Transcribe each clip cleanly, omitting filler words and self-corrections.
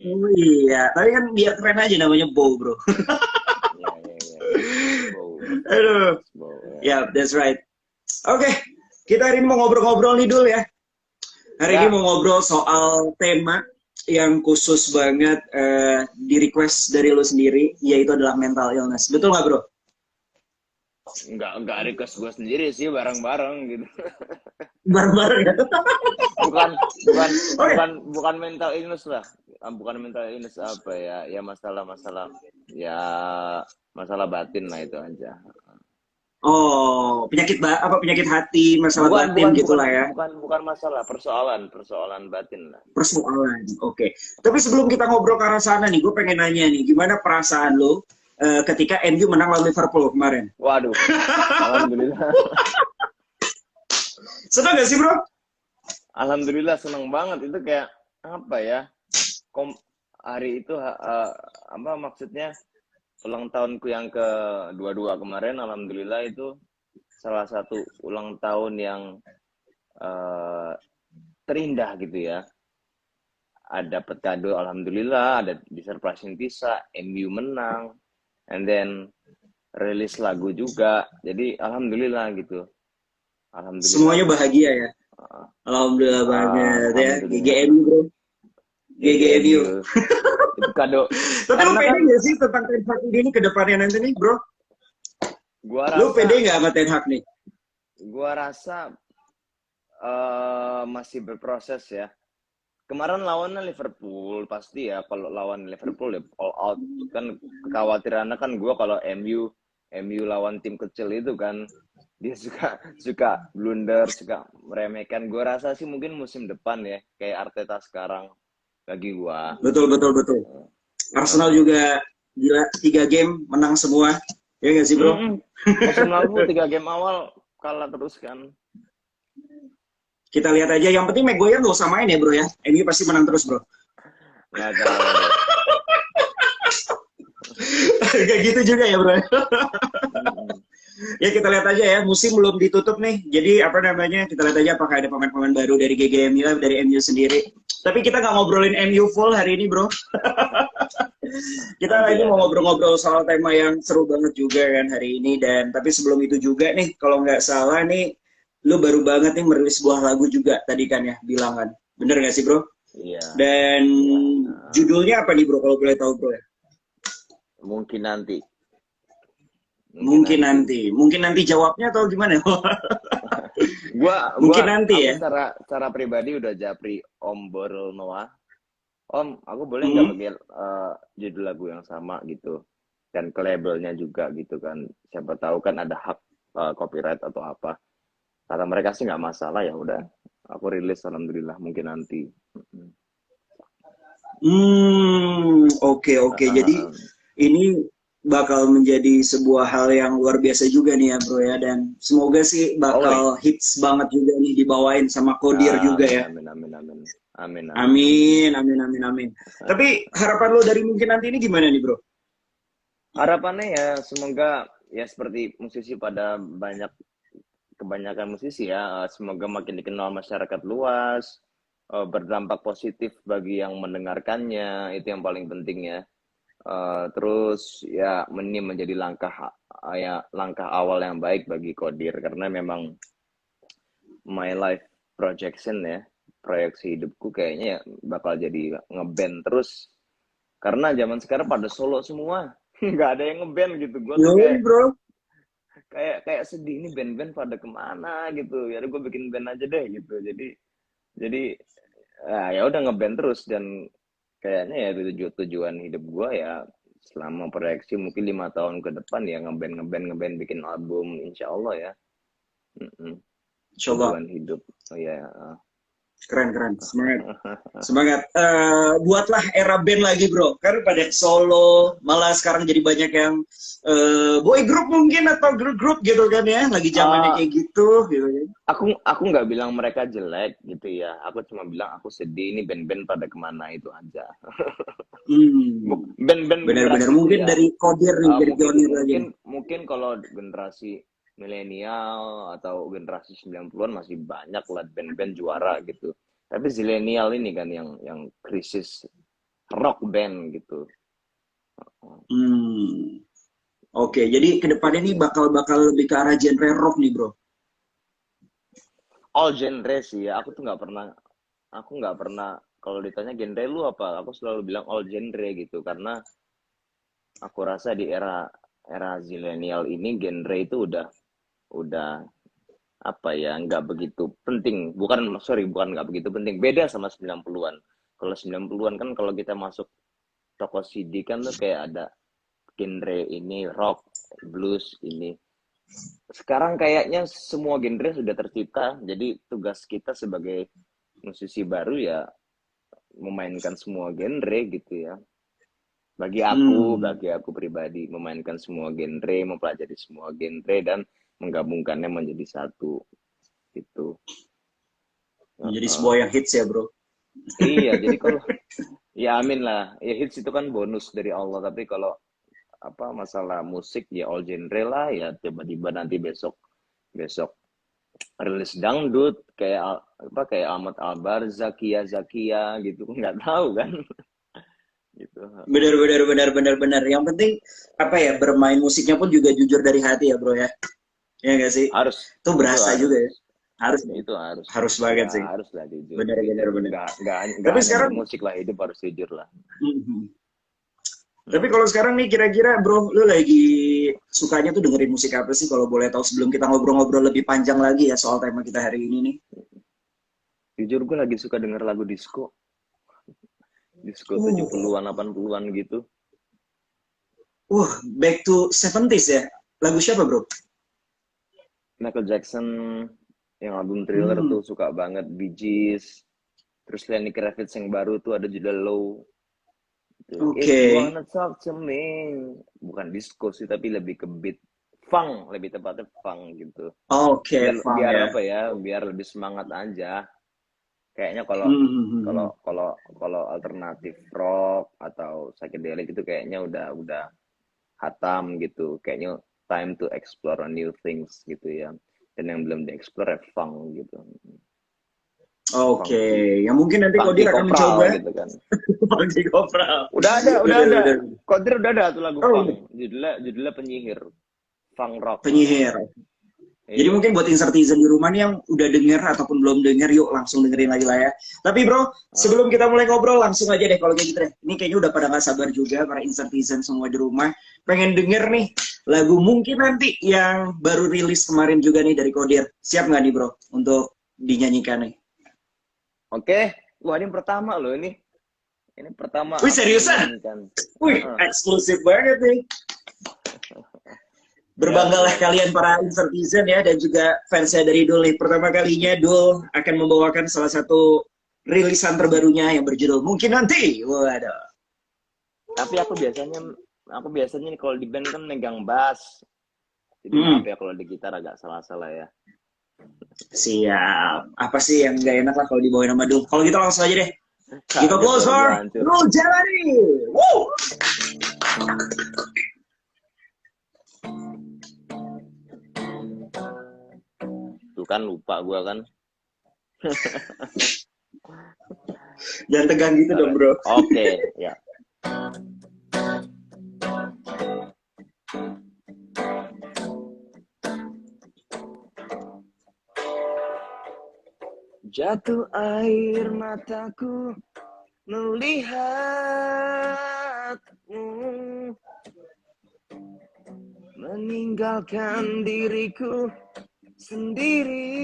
Oh iya, tapi kan biar keren aja namanya Bow, bro. Ya, ya, ya, ya. Bow, Aduh, Mas Bow ya. ya, that's right. Oke, kita hari ini mau ngobrol-ngobrol nih dulu ya. Hari ini Ya, mau ngobrol soal tema yang khusus banget di request dari lo sendiri, yaitu adalah mental illness. Betul nggak, bro? nggak request gue sendiri sih, bareng-bareng gitu. Bareng-bareng ya. Bukan, bukan, Oke. bukan mental illness lah. Bukan mental illness apa ya? Ya masalah-masalah, ya masalah batin lah itu aja. Oh, apa penyakit hati, masalah Bukan, batin bukan, bukan, gitulah ya. bukan masalah, persoalan batin lah. Persoalan. Oke. Tapi sebelum kita ngobrol ke arah sana nih, gue pengen nanya nih, gimana perasaan lo ketika MU menang lawan Liverpool kemarin? Waduh, alhamdulillah, Senang gak sih, bro? alhamdulillah seneng banget itu kayak apa ya? Kom hari itu apa maksudnya ulang tahunku yang ke-22 kemarin, alhamdulillah itu salah satu ulang tahun yang eh, terindah gitu ya. Ada dapat kado alhamdulillah, ada disurprisein bisa, MU menang, and then rilis lagu juga. Jadi alhamdulillah gitu. Alhamdulillah Semuanya tuh. bahagia ya. Uh, Alhamdulillah banget ya. Alhamdulillah. GGMU, bro. GGMU. GGMU. Itu kado. Tapi lu Karena pede kan gak sih tentang Ten Hag ini ke depannya nanti nih, bro? gua Lu rasa pede gak sama Ten Hag nih? gua rasa masih berproses ya. Kemarin lawannya Liverpool pasti ya, kalau lawan Liverpool ya all out kan. Kekhawatirannya kan gue kalau MU lawan tim kecil itu kan dia suka suka blunder, suka meremehkan. Gue rasa sih mungkin musim depan ya kayak Arteta sekarang bagi gue. Betul, betul, betul. Arsenal juga gila, 3 game menang semua. Ya gak sih, bro? Musim lalu 3 game awal kalah terus kan. Kita lihat aja. Yang penting Maguire gak usah main ya, bro ya. MU pasti menang terus, bro. Nggak tahu deh. Kayak gitu juga ya, bro. Ya kita lihat aja ya, musim belum ditutup nih. Jadi apa namanya, kita lihat aja apakah ada pemain-pemain baru dari GGMU, dari MU sendiri. Tapi kita nggak ngobrolin MU full hari ini, bro. Kita Nanti ini ya mau nanti. ngobrol-ngobrol soal tema yang seru banget juga kan hari ini. Dan tapi sebelum itu juga nih, kalau nggak salah nih, lu baru banget nih merilis sebuah lagu juga tadi kan ya, bilang kan. Bener nggak sih, bro? Iya, Dan iya. judulnya apa nih, bro, kalau boleh tahu, bro ya? Mungkin nanti, mungkin Mungkin nanti. nanti. Mungkin nanti jawabnya atau gimana? Gua Mungkin nanti aku ya. secara pribadi udah japri Om Borel Noah. Om, aku boleh nggak Hmm. pakai judul lagu yang sama gitu, dan ke labelnya juga gitu kan. Siapa tahu kan ada hak copyright atau apa. Kata mereka sih nggak masalah, ya udah. Aku rilis alhamdulillah mungkin nanti. Oke, oke. Jadi ini bakal menjadi sebuah hal yang luar biasa juga nih ya, bro ya. Dan semoga sih Always. bakal hits banget juga nih dibawain sama Kodir juga Amin ya. amin amin amin. Amin amin amin. Amin, amin, amin, amin. Tapi harapan lo dari mungkin nanti ini gimana nih, bro? Harapannya ya semoga ya seperti musisi pada kebanyakan musisi ya, semoga makin dikenal masyarakat luas, berdampak positif bagi yang mendengarkannya, itu yang paling penting ya. Terus ya ini menjadi langkah awal yang baik bagi Kodir karena memang my life projection ya, proyeksi hidupku kayaknya ya bakal jadi ngeband terus karena zaman sekarang pada solo semua. Nggak ada yang ngeband gitu. Gue tuh Yoi, kayak bro. kayak kayak sedih, ini band-band pada kemana gitu ya, gue bikin band aja deh gitu. Jadi ya udah ngeband terus, dan kayaknya ya tujuan hidup gue ya selama proyeksi mungkin 5 tahun ke depan ya ngeband ngeband ngeband bikin album insya Allah ya. Mm-mm. Insya Allah. Tujuan hidup. Oh ya. Keren, keren. Semangat. Semangat. Buatlah era band lagi, bro. Kan pada solo, malah sekarang jadi banyak yang boy group mungkin atau grup-grup gitu kan ya. Lagi zamannya Uh, kayak gitu, gitu kan. aku nggak bilang mereka jelek gitu ya. Aku cuma bilang aku sedih ini band-band pada kemana itu aja. Band-band Benar-benar generasi itu mungkin ya. dari Kodir nih, dari Mungkin pionir lagi mungkin nih. mungkin kalau generasi milenial atau generasi 90-an masih banyak lah band-band juara gitu. Tapi zilenial ini kan yang krisis rock band gitu. Oke, jadi kedepannya nih bakal lebih ke arah genre rock nih bro. All genre sih ya, aku nggak pernah kalau ditanya genre lu apa, aku selalu bilang all genre gitu, karena aku rasa di era zilenial ini genre itu udah apa ya, nggak begitu penting. Bukan nggak begitu penting, beda sama 90-an. Kalau 90-an kan kalau kita masuk toko CD kan tuh kayak ada genre ini rock, blues ini. Sekarang kayaknya semua genre sudah tercipta, jadi tugas kita sebagai musisi baru ya memainkan semua genre gitu ya. Bagi aku pribadi, memainkan semua genre, mempelajari semua genre dan menggabungkannya menjadi satu gitu. Menjadi sebuah yang hits ya bro. Iya, jadi kalau ya amin lah, ya hits itu kan bonus dari Allah, tapi kalau apa masalah musik ya all genre lah ya, tiba-tiba nanti besok rilis dangdut kayak Ahmad Albar, Zakia gitu, nggak tahu kan. Gitu. Benar. Yang penting apa ya, bermain musiknya pun juga jujur dari hati ya bro ya. Ya nggak sih? Harus. Itu berasa juga ya. Harus. Itu harus. Harus banget ya, sih. Harus lah jujur. Benar. Nggak Tapi hanya sekarang musik lah, hidup harus jujur lah. Tapi kalau sekarang nih kira-kira bro, lu lagi sukanya tuh dengerin musik apa sih kalau boleh tahu, sebelum kita ngobrol-ngobrol lebih panjang lagi ya soal tema kita hari ini nih? Jujur gue lagi suka denger lagu disco. Disco 70-an, 80-an gitu. Back to 70s ya. Lagu siapa bro? Michael Jackson yang album Thriller tuh suka banget. Bee Gees. Terus Lenny Kravitz yang baru tuh ada judul Low. Oke. If you wanna talk to me. Bukan disco sih, tapi lebih ke beat funk, lebih tepatnya funk gitu. Oke, funk biar ya. apa ya, biar lebih semangat aja. Kayaknya kalau alternatif rock atau psychedelic itu kayaknya udah hatam gitu. Kayaknya time to explore new things gitu ya. Dan yang belum dieksplor ya funk gitu. Oke, yang mungkin nanti Kodir akan mencoba gitu kan. Funky Kopral. Udah ada. Kodir udah ada tuh lagu funk. Judulnya Penyihir. Funk rock. Penyihir. Jadi mungkin buat insertizen di rumah nih yang udah denger ataupun belum denger, yuk langsung dengerin lagi lah ya. Tapi bro, sebelum kita mulai ngobrol, langsung aja deh kalau kayak gitu deh. Ini kayaknya udah pada gak sabar juga para insertizen semua di rumah. Pengen denger nih lagu mungkin nanti yang baru rilis kemarin juga nih dari Kodir. Siap nggak nih bro untuk dinyanyikan nih? Oke. Wah, ini pertama loh ini. Ini pertama. Wih, seriusan? Wih, eksklusif banget nih. Berbanggalah kalian para insertizen ya, dan juga fansnya dari Dul nih. Pertama kalinya Dul akan membawakan salah satu rilisan terbarunya yang berjudul Mungkin Nanti. Waduh. Tapi aku biasanya nih kalau di band kan megang bass. Jadi maaf ya kalau di gitar agak salah-salah ya. Siap. Apa sih yang gak enak lah kalau dibawain sama Dul? Kalau gitu langsung aja deh. Kita close for Dul Jalani. Woo! Tuh kan lupa gue kan. Jangan tegang gitu dong bro. Oke, ya. Jatuh air mataku melihatmu, meninggalkan diriku sendiri.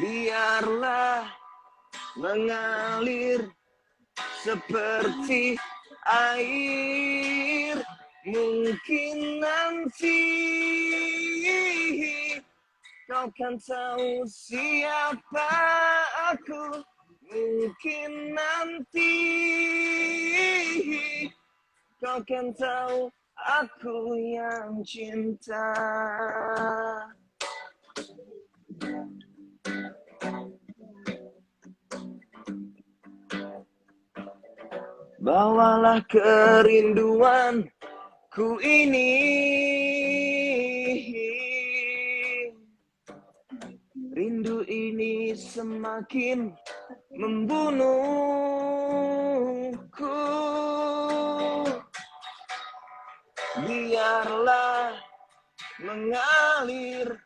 Biarlah mengalir seperti air. Mungkin nanti kau kan tahu siapa aku. Mungkin nanti kau kan tahu aku yang cinta. Bawalah kerinduanku ini, rindu ini semakin membunuhku. Biarlah mengalir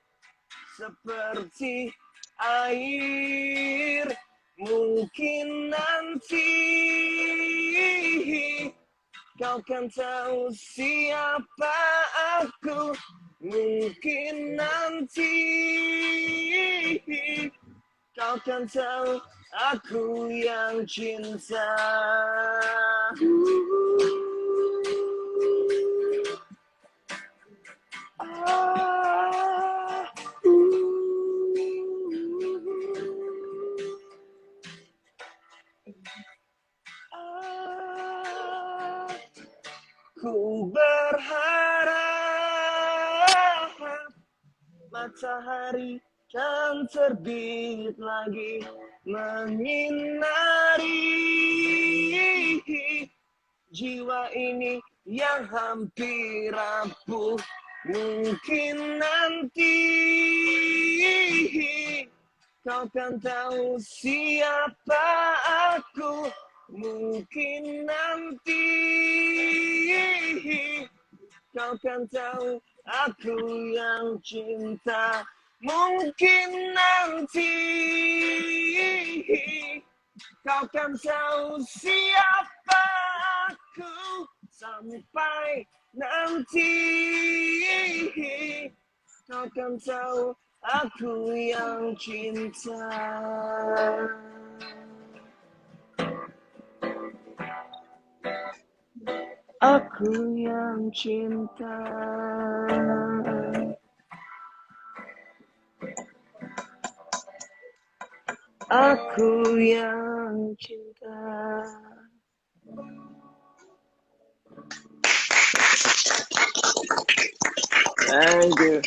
seperti air. Mungkin nanti kau kan tahu siapa aku. Mungkin nanti kau kan tahu aku yang cinta. Ku berharap matahari kan terbit lagi menyinari jiwa ini yang hampir rapuh. Mungkin nanti kau kan tahu siapa aku. Mungkin nanti kau kan tahu aku yang cinta. Mungkin nanti kau kan tahu siapa aku. Sampai nanti kau kan tahu aku yang cinta. Aku yang cinta. Aku yang cinta. Thank you.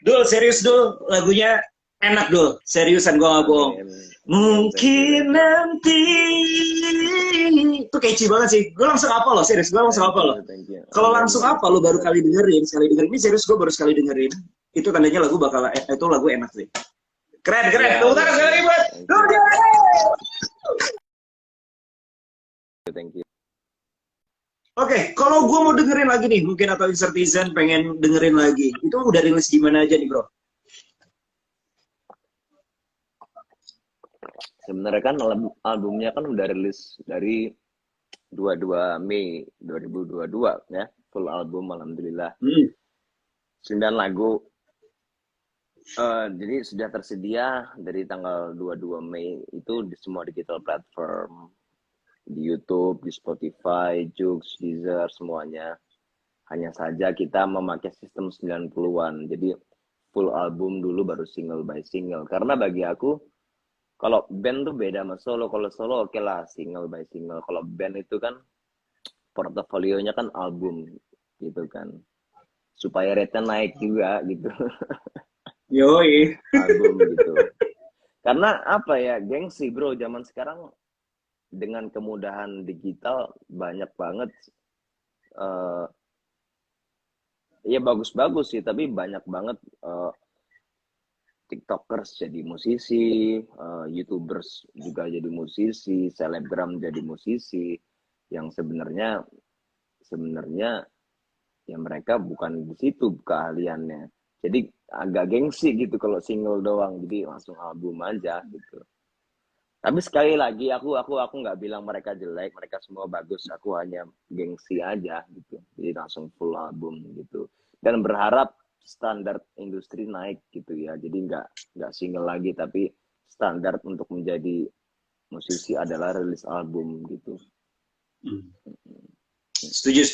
Dul, serius Dul, lagunya enak Dul, seriusan gue gak bohong. Mungkin nanti itu catchy banget sih. Gue langsung apa loh, serius gue langsung apa loh. Kalau langsung apa lo baru kali dengerin, sekali dengerin ini serius gue baru sekali dengerin. Itu tandanya lagu bakal itu lagu enak sih. Keren. Tepuk tangan sekali buat Dul. Thank you. Oke, kalau gue mau dengerin lagi nih, mungkin atau Insertizen pengen dengerin lagi, itu udah rilis di mana aja nih bro? Sebenarnya kan albumnya kan udah rilis dari 22 Mei 2022 ya, full album alhamdulillah. 9 lagu. Jadi sudah tersedia dari tanggal 22 Mei itu di semua digital platform. Di YouTube, di Spotify, Joox, Deezer, semuanya. Hanya saja kita memakai sistem 90-an. Jadi full album dulu baru single by single. Karena bagi aku, kalau band tuh beda sama solo. Kalau solo oke lah, single by single. Kalau band itu kan portofolionya kan album gitu kan. Supaya rate-nya naik juga gitu. Yoi. Album gitu. Karena apa ya, gengsi bro, zaman sekarang dengan kemudahan digital banyak banget ya bagus-bagus sih, tapi banyak banget TikTokers jadi musisi, YouTubers juga jadi musisi, selebgram jadi musisi, yang sebenarnya ya mereka bukan di situ keahliannya. Jadi agak gengsi gitu kalau single doang, jadi langsung album aja gitu. Tapi sekali lagi aku nggak bilang mereka jelek, mereka semua bagus. Aku hanya gengsi aja gitu. Jadi langsung full album gitu. Dan berharap standar industri naik gitu ya. Jadi nggak single lagi, tapi standar untuk menjadi musisi adalah rilis album gitu. Setuju.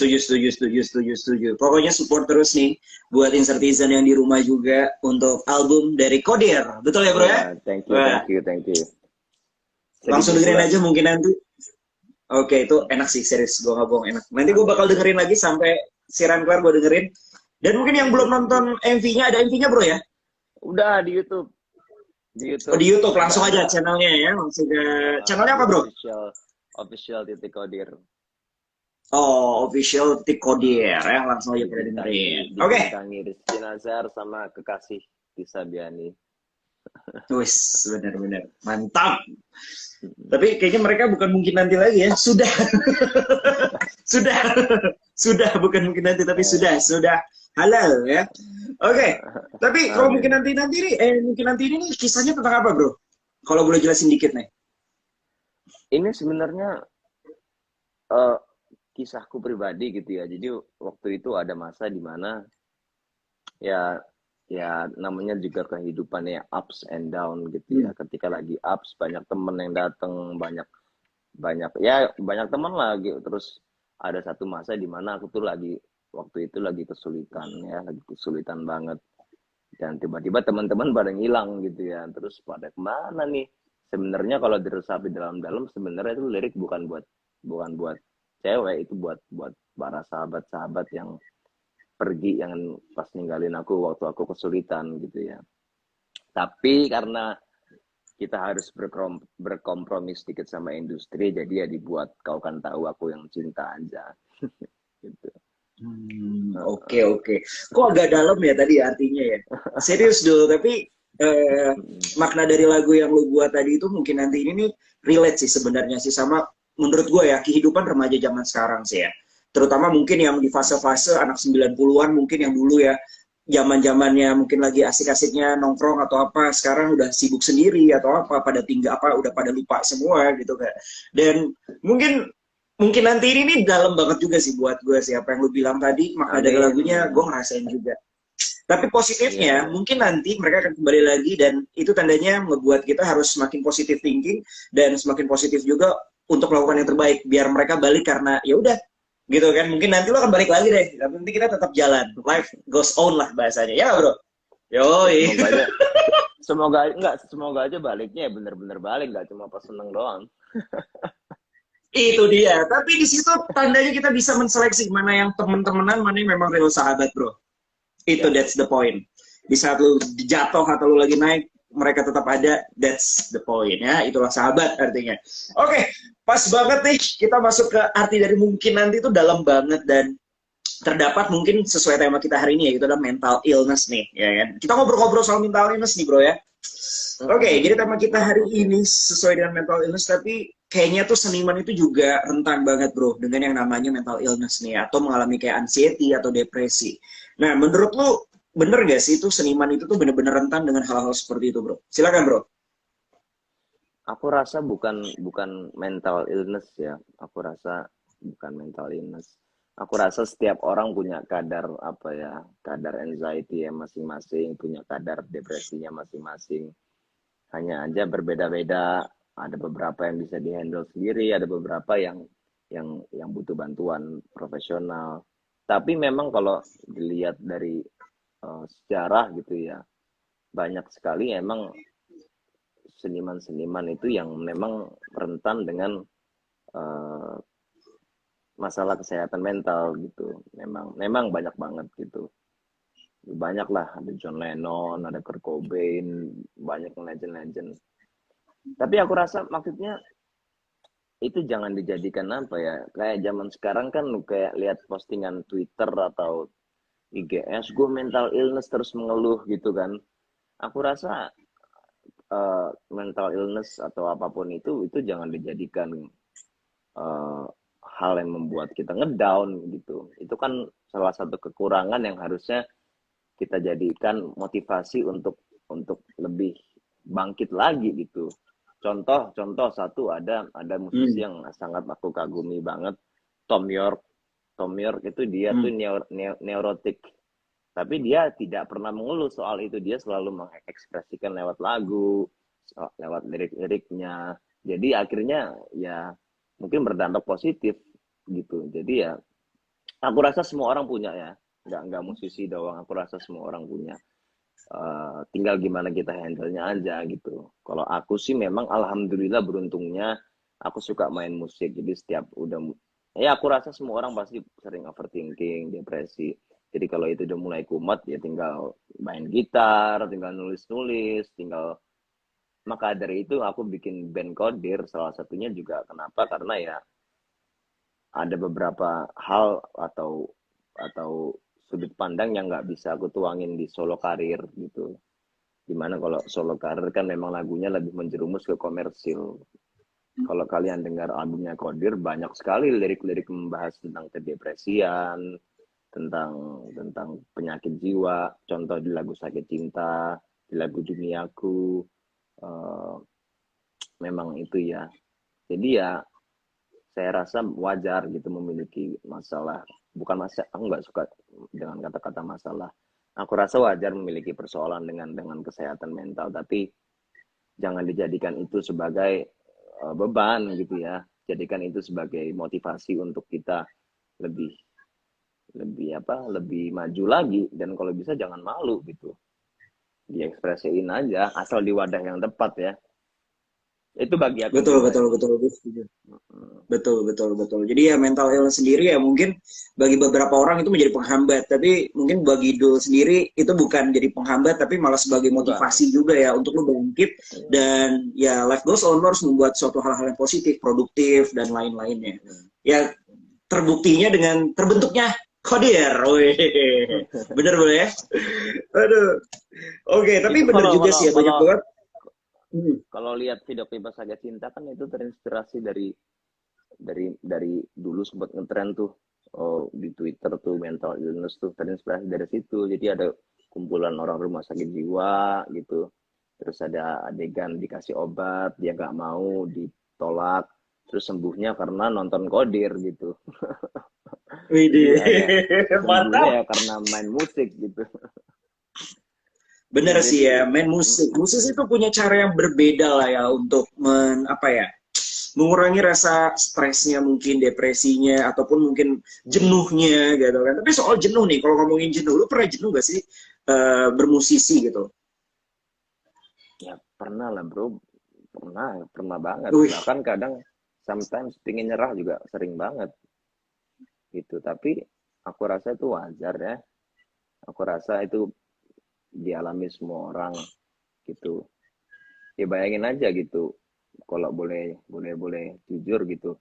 Pokoknya support terus nih buat Insertizen yang di rumah juga untuk album dari Kodir. Betul ya bro ya? Thank you. Langsung dengerin aja mungkin nanti. Oke, itu enak sih, serius. Gue gak bohong, enak. Nanti gue bakal dengerin lagi sampai siaran kelar gue dengerin. Dan mungkin yang belum nonton MV-nya, ada MV-nya bro ya? Udah di YouTube. Oh, di YouTube, langsung aja channelnya ya. Langsung ke channelnya apa bro? Official Kodir. Oh, Official Kodir ya. Langsung aja pada dengerin. Oke. Rizky Nazar sama Kekasih. Tisa Biani. Wis, benar-benar mantap. Tapi kayaknya mereka bukan mungkin nanti lagi ya. Sudah. Sudah. Sudah bukan mungkin nanti tapi sudah halal ya. Oke. Tapi kalau mungkin Amin. nanti ini mungkin nanti ini nih kisahnya tentang apa, Bro? Kalau boleh jelasin dikit nih. Ini sebenarnya eh, kisahku pribadi gitu ya. Jadi waktu itu ada masa di mana ya ya namanya juga kehidupan ya ups and down gitu ya. Hmm. Ketika lagi ups banyak temen yang datang, banyak banyak ya banyak teman lah gitu. Terus ada satu masa di mana aku tuh lagi waktu itu lagi kesulitan ya, lagi kesulitan banget. Dan tiba-tiba teman-teman pada ngilang gitu ya. Terus pada kemana nih? Sebenarnya kalau diresapi dalam-dalam sebenarnya itu lirik bukan buat cewek, itu buat buat para sahabat-sahabat yang pergi, yang pas ninggalin aku waktu aku kesulitan gitu ya. Tapi karena kita harus berkompromi sedikit sama industri, jadi ya dibuat kau kan tahu aku yang cinta aja. Gitu. Oke oke. Kok agak dalam ya tadi artinya ya? Serius dulu, tapi makna dari lagu yang lu buat tadi itu mungkin nanti ini nih relate sih sebenarnya sih sama menurut gue ya kehidupan remaja zaman sekarang sih ya. Terutama mungkin yang di fase-fase anak 90-an mungkin yang dulu ya zaman-zamannya mungkin lagi asik-asiknya nongkrong atau apa, sekarang udah sibuk sendiri atau apa, pada tinggal apa udah pada lupa semua gitu kan. Dan mungkin mungkin nanti ini nih dalam banget juga sih buat gue sih apa yang lu bilang tadi, makna dari Amin. lagunya gue ngerasain juga. Tapi Iya, positifnya, iya. mungkin nanti mereka akan kembali lagi dan itu tandanya membuat kita harus semakin positif thinking dan semakin positif juga untuk melakukan yang terbaik biar mereka balik karena ya udah gitu kan. Mungkin nanti lo akan balik lagi deh. Tapi nanti kita tetap jalan. Life goes on lah bahasanya. Ya, Bro. Ya, Yoi. semoga aja semoga aja baliknya ya bener-bener balik, nggak cuma pas seneng doang. Itu dia. Tapi di situ tandanya kita bisa menseleksi mana yang temen-temenan, mana yang memang real sahabat, Bro. Itu Ya, that's the point. Di saat lu jatuh atau lu lagi naik, mereka tetap ada. That's the point ya. Itulah sahabat artinya. Oke, pas banget nih kita masuk ke arti dari mungkin nanti itu dalam banget dan terdapat mungkin sesuai tema kita hari ini ya, itu adalah mental illness nih, ya kan. Kita ngobrol-ngobrol soal mental illness nih, Bro ya. Oke, jadi tema kita hari ini sesuai dengan mental illness, tapi kayaknya tuh seniman itu juga rentan banget, Bro, dengan yang namanya mental illness nih, atau mengalami kayak anxiety atau depresi. Nah, menurut lu, bener gak sih itu seniman itu tuh bener-bener rentan dengan hal-hal seperti itu, Bro? Silakan, Bro. aku rasa bukan bukan mental illness ya. Aku rasa bukan mental illness. Aku rasa setiap orang punya kadar apa ya, kadar anxiety ya masing-masing, punya kadar depresinya masing-masing. Hanya aja berbeda-beda. Ada beberapa yang bisa dihandle sendiri, ada beberapa yang butuh bantuan profesional. Tapi memang kalau dilihat dari sejarah gitu ya, banyak sekali emang seniman-seniman itu yang memang rentan dengan uh, masalah kesehatan mental gitu. Memang banyak banget gitu. Banyak lah, ada John Lennon, ada Kurt Cobain, banyak legend-legend. Tapi aku rasa maksudnya itu jangan dijadikan apa ya, kayak zaman sekarang kan lu kayak lihat postingan Twitter atau IGS, gue mental illness terus mengeluh gitu kan. Aku rasa mental illness atau apapun itu jangan dijadikan uh, hal yang membuat kita ngedown gitu. Itu kan salah satu kekurangan yang harusnya kita jadikan motivasi untuk lebih bangkit lagi gitu. Contoh satu, ada musisi Hmm. yang sangat aku kagumi banget, Tom York. Tom York itu dia tuh Hmm. neurotik, tapi dia tidak pernah mengeluh soal itu. Dia selalu mengekspresikan lewat lagu, lewat lirik-liriknya. Jadi akhirnya ya mungkin berdampak positif gitu. Jadi ya aku rasa semua orang punya ya, nggak musisi doang. Aku rasa semua orang punya. Tinggal gimana kita handle-nya aja gitu. Kalau aku sih memang alhamdulillah beruntungnya aku suka main musik. Jadi setiap udah ya aku rasa semua orang pasti sering overthinking, depresi. Jadi kalau itu udah mulai kumat ya tinggal main gitar, tinggal nulis-nulis, tinggal maka dari itu aku bikin band Kodir, salah satunya juga kenapa? Karena ya ada beberapa hal atau sudut pandang yang nggak bisa aku tuangin di solo karir gitu. Dimana kalau solo karir kan memang lagunya lebih menjerumus ke komersil. Kalau kalian dengar albumnya Kodir, banyak sekali lirik-lirik membahas tentang kedepresian, tentang penyakit jiwa. Contoh di lagu Sakit Cinta, di lagu Duniaku, memang itu ya. Jadi ya saya rasa wajar gitu memiliki masalah. Bukan masalah, aku nggak suka dengan kata-kata masalah. Aku rasa wajar memiliki persoalan dengan kesehatan mental, tapi jangan dijadikan itu sebagai beban gitu ya. Jadikan itu sebagai motivasi untuk kita lebih lebih maju lagi, dan kalau bisa jangan malu gitu. Diekspresiin aja asal di wadah yang tepat ya. Itu bagi aku Betul, betul, pribadi. betul, betul. Betul, betul, betul. Jadi ya mental illness sendiri ya mungkin bagi beberapa orang itu menjadi penghambat, tapi mungkin bagi Dul sendiri itu bukan jadi penghambat, tapi malah sebagai Enggak. motivasi juga ya untuk lo bangkit dan ya life goes on, lo harus membuat suatu hal-hal yang positif, produktif dan lain-lainnya. Ya terbuktinya dengan terbentuknya Kodir. Wih, bener boleh ya? Aduh. Oke, tapi Itu bener kalau juga kalau sih ya banyak kalau banget. Hmm. kalau lihat video klip Saga Cinta kan itu terinspirasi dari dulu sempat ngetren tuh, di Twitter tuh mental illness tuh terinspirasi dari situ. Jadi ada kumpulan orang rumah sakit jiwa gitu. Terus ada adegan dikasih obat, dia nggak mau, ditolak. Terus sembuhnya karena nonton Kodir gitu. Jadi Widih, ada sembuhnya mantap. ya karena main musik gitu. Bener sih Jadi ya, main musik. Musisi itu punya cara yang berbeda lah ya untuk apa ya, mengurangi rasa stresnya mungkin, depresinya, ataupun mungkin jenuhnya gitu kan. Tapi soal jenuh nih, kalau ngomongin jenuh, lu pernah jenuh gak sih bermusisi gitu? ya pernah lah bro, pernah banget. Wih, Bahkan kadang sometimes pingin nyerah juga sering banget gitu. Tapi aku rasa itu wajar ya. Aku rasa itu dialami semua orang gitu. Ya bayangin aja gitu, kalau boleh jujur gitu,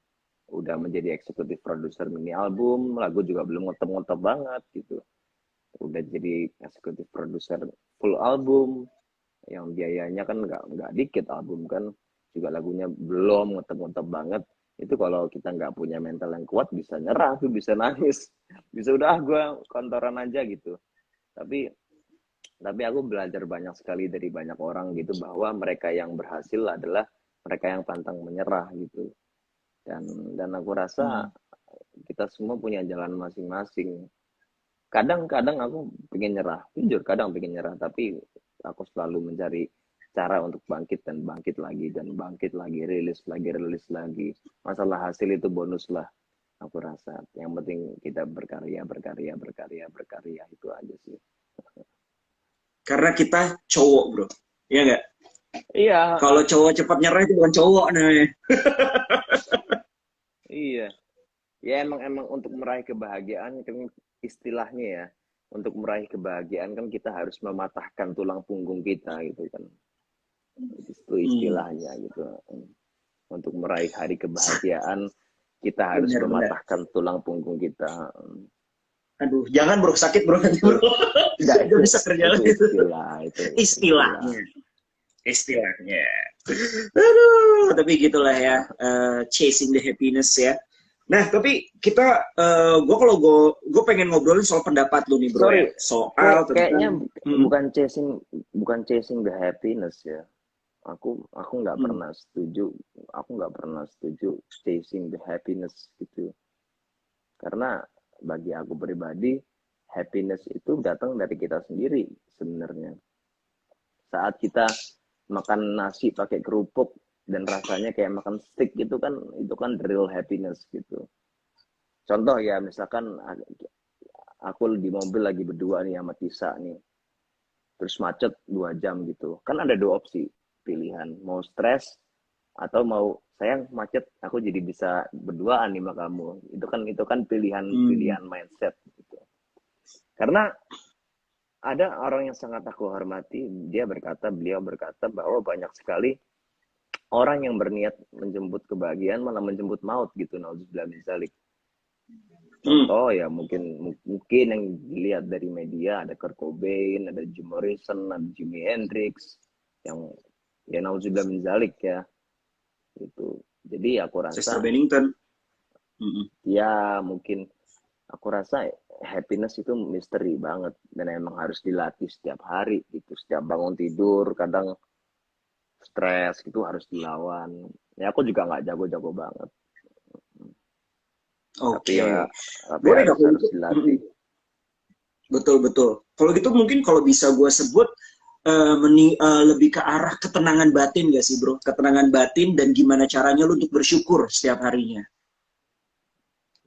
udah menjadi eksekutif produser mini album, lagu juga belum ngetop-ngetop banget gitu. Udah jadi eksekutif produser full album, yang biayanya kan nggak dikit album kan, juga lagunya belum ngetop-ngetop banget. Itu kalau kita nggak punya mental yang kuat bisa nyerah tuh, bisa nangis, bisa udah gue kantoran aja gitu. Tapi tapi aku belajar banyak sekali dari banyak orang gitu, bahwa mereka yang berhasil adalah mereka yang pantang menyerah gitu. Dan aku rasa kita semua punya jalan masing-masing. Kadang-kadang aku pengen nyerah, jujur kadang pengen nyerah, tapi aku selalu mencari cara untuk bangkit dan bangkit lagi dan bangkit lagi, rilis lagi. Masalah hasil itu bonus lah, aku rasa. Yang penting kita berkarya, berkarya, berkarya, berkarya, itu aja sih. karena kita cowok bro, ya nggak? Iya, Kalau cowok cepat nyerah itu bukan cowok namanya. iya. Ya emang emang untuk meraih kebahagiaan kan, istilahnya ya, untuk meraih kebahagiaan kan kita harus mematahkan tulang punggung kita gitu kan. Itu Hmm, istilahnya gitu. Untuk meraih hari kebahagiaan kita harus benar-benar. mematahkan tulang punggung kita. Aduh, jangan bro, sakit bro nanti Itu bro. enggak, Gak bisa kerja itu lagi. istilah, itu istilah. Istilahnya, istilahnya. Aduh, tapi gitulah ya, chasing the happiness ya. Nah, tapi kita, gue pengen ngobrolin soal pendapat lu nih bro ya, Sorry, soal kayaknya tentang, mm, bukan chasing the happiness ya. Aku nggak mm, pernah setuju, chasing the happiness gitu. Karena bagi aku pribadi, happiness itu datang dari kita sendiri sebenarnya. Saat kita makan nasi pakai kerupuk dan rasanya kayak makan steak gitu kan, itu kan the real happiness gitu. Contoh ya, misalkan aku di mobil lagi berdua nih sama Tisa nih, terus macet 2 jam gitu. Kan ada dua opsi pilihan, mau stres atau mau sayang macet, aku jadi bisa berduaan nih sama kamu. Itu kan mm, pilihan mindset gitu. Karena ada orang yang sangat aku hormati, beliau berkata bahwa banyak sekali orang yang berniat menjemput kebahagiaan malah menjemput maut gitu, nauzubillah min dzalik. Contoh ya mungkin yang dilihat dari media ada Kurt Cobain, ada Jim Morrison, ada Jimi Hendrix yang ya nauzubillah min zalik ya itu. Jadi aku Chester rasa Bennington. ya mungkin aku rasa happiness itu misteri banget dan emang harus dilatih setiap hari gitu. Setiap bangun tidur kadang stres itu harus dilawan. Ya aku juga nggak jago-jago banget. Oke. Tapi Boleh dong harus itu. dilatih. Betul. Kalau gitu mungkin kalau bisa gue sebut lebih ke arah ketenangan batin gak sih bro? Ketenangan batin dan gimana caranya lu untuk bersyukur setiap harinya.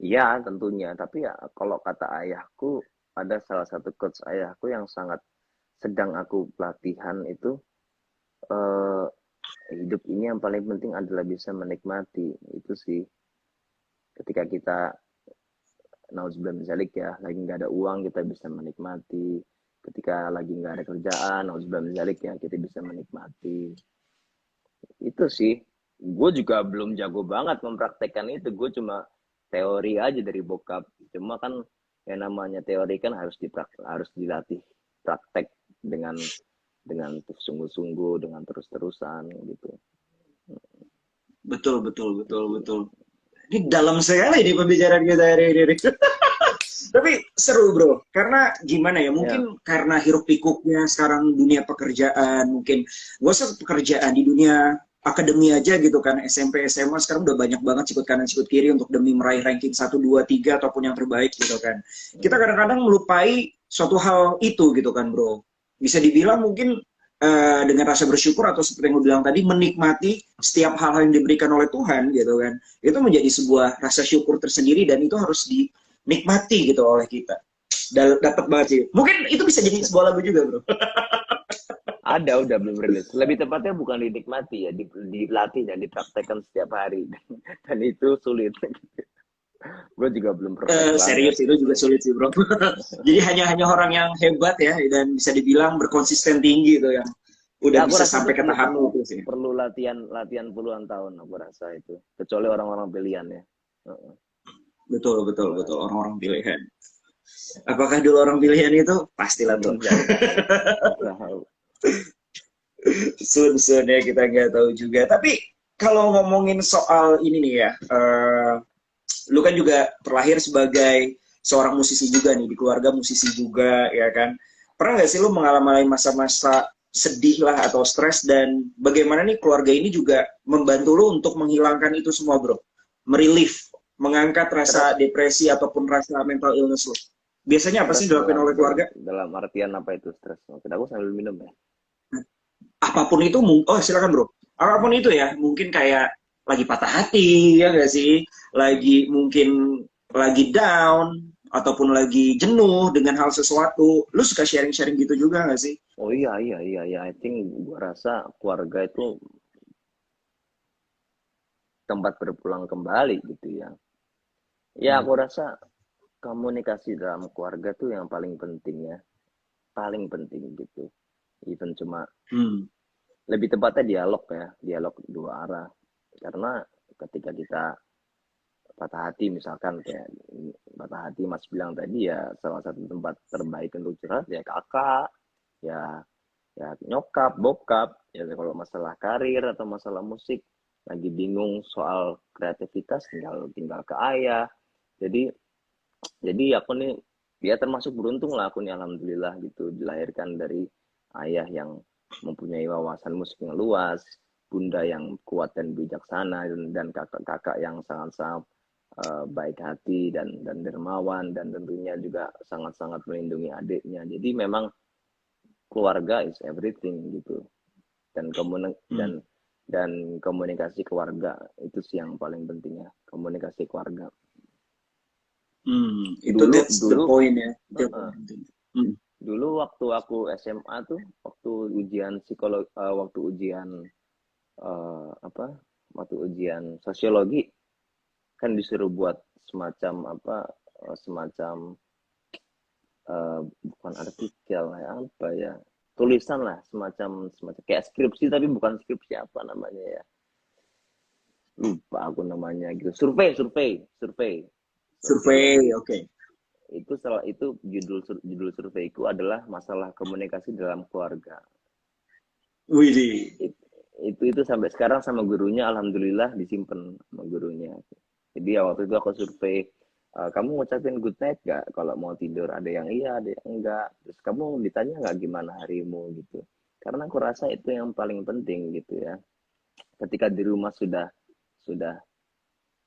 Iya tentunya. Tapi ya kalau kata ayahku ada salah satu coach ayahku yang sangat sedang aku pelatihan itu eh, hidup ini yang paling penting adalah bisa menikmati itu sih. Ketika kita nauzubillah minzalik ya lagi nggak ada uang kita bisa menikmati, ketika lagi nggak ada kerjaan nauzubillah minzalik ya kita bisa menikmati. Itu sih, gue juga belum jago banget mempraktekkan itu, gue cuma teori aja dari bokap, cuma kan yang namanya teori kan harus dilatih praktek dengan sungguh-sungguh, dengan terus-terusan gitu. Betul. Ini dalam sekali di pembicaraan kita hari ini. Tapi seru bro, karena gimana ya, Ya, mungkin karena hiruk pikuknya sekarang dunia pekerjaan, mungkin gue pekerjaan di dunia akademi aja gitu kan, SMP, SMA sekarang udah banyak banget sikut kanan sikut kiri untuk demi meraih ranking 1, 2, 3 ataupun yang terbaik gitu kan. Kita kadang-kadang melupai suatu hal itu gitu kan bro. Bisa dibilang mungkin dengan rasa bersyukur atau seperti yang lu bilang tadi, menikmati setiap hal yang diberikan oleh Tuhan gitu kan, itu menjadi sebuah rasa syukur tersendiri dan itu harus dinikmati gitu oleh kita. Dapat banget sih, mungkin itu bisa jadi sebuah lagu juga bro. ada udah belum rilis. Lebih tepatnya bukan dinikmati ya, dilatih dan dipraktekkan setiap hari. Dan itu sulit. Gue juga belum perfect banget. Serius itu juga sulit sih bro. Jadi hanya orang yang hebat ya dan bisa dibilang berkonsisten tinggi itu yang udah Ya aku bisa rasa itu sampai ke perlu tahap perlu itu sih. perlu latihan puluhan tahun aku rasa itu. Kecuali orang-orang pilihan ya. Betul Aku rasa. orang-orang pilihan. Apakah dulu orang pilihan itu pastilah bro. Nggak tahu. Nggak tahu. Sun ya kita nggak tahu juga. Tapi kalau ngomongin soal ini nih ya, lu kan juga terlahir sebagai seorang musisi juga nih, di keluarga musisi juga ya kan. Pernah nggak sih lu mengalami masa-masa sedih lah atau stres, dan bagaimana nih keluarga ini juga membantu lu untuk menghilangkan itu semua bro? Merelief, mengangkat rasa Stres depresi ataupun rasa mental illness lu. Biasanya apa sih stres dilakukan oleh keluarga? dalam artian apa itu stres? Mungkin aku sambil minum ya. Apapun itu, oh silakan bro, apapun itu ya, mungkin kayak lagi patah hati ya gak sih, lagi mungkin lagi down ataupun lagi jenuh dengan hal sesuatu, lu suka sharing-sharing gitu juga gak sih? Oh iya. I think gua rasa keluarga itu tempat berpulang kembali gitu ya. Ya aku rasa komunikasi dalam keluarga tuh yang paling penting ya. Paling penting gitu. Even cuma lebih tepatnya dialog ya, dialog dua arah. Karena ketika kita patah hati misalkan kayak patah hati Mas bilang tadi ya, salah satu tempat terbaik untuk curhat ya kakak, ya ya nyokap, bokap, ya kalau masalah karir atau masalah musik lagi bingung soal kreativitas tinggal ke ayah. Jadi aku nih ya termasuk beruntung lah aku nih alhamdulillah gitu dilahirkan dari ayah yang mempunyai wawasan musik yang luas, bunda yang kuat dan bijaksana, dan kakak-kakak yang sangat-sangat baik hati dan dermawan, dan tentunya juga sangat-sangat melindungi adiknya. Jadi memang keluarga is everything gitu. Dan komunikasi keluarga itu sih yang paling penting ya, komunikasi keluarga. Itu that's the point ya. Dulu waktu aku SMA tuh, waktu ujian psikologi, waktu ujian sosiologi kan disuruh buat semacam bukan artikel apa ya, tulisan lah, semacam kayak skripsi tapi bukan skripsi, apa namanya ya, lupa aku namanya gitu, survei Survei, oke. Itu judul surveiku adalah masalah komunikasi dalam keluarga. Widih. Itu sampai sekarang sama gurunya, alhamdulillah disimpan sama gurunya. Jadi ya waktu itu aku survei, kamu ngucapin good night gak kalau mau tidur? Ada yang iya, ada yang enggak. Terus kamu ditanya nggak gimana harimu gitu. Karena aku rasa itu yang paling penting gitu ya. Ketika di rumah sudah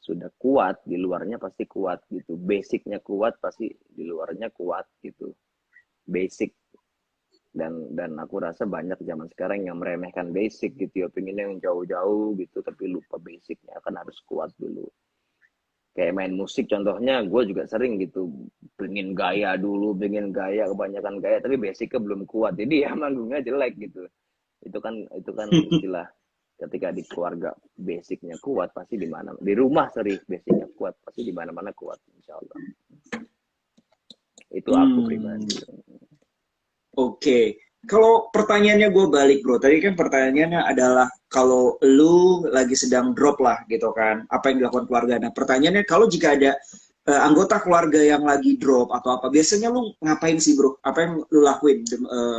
sudah kuat, di luarnya pasti kuat gitu. Basicnya kuat, pasti di luarnya kuat gitu. Basic. Dan aku rasa banyak zaman sekarang yang meremehkan basic gitu ya, pengennya yang jauh-jauh gitu, tapi lupa basicnya kan harus kuat dulu. Kayak main musik contohnya, gue juga sering gitu, pengen gaya dulu, pengen gaya, kebanyakan gaya, tapi basicnya belum kuat, jadi ya manggungnya jelek gitu. Itu kan istilah ketika di keluarga basicnya kuat, pasti di mana di rumah basicnya kuat, pasti di mana-mana kuat, insya Allah. Itu aku pribadi. Oke. Kalau pertanyaannya gue balik bro, tadi kan pertanyaannya adalah kalau lu lagi sedang drop lah gitu kan, apa yang dilakukan keluarga. Nah pertanyaannya kalau jika ada anggota keluarga yang lagi drop atau apa, biasanya lu ngapain sih bro? Apa yang lu lakuin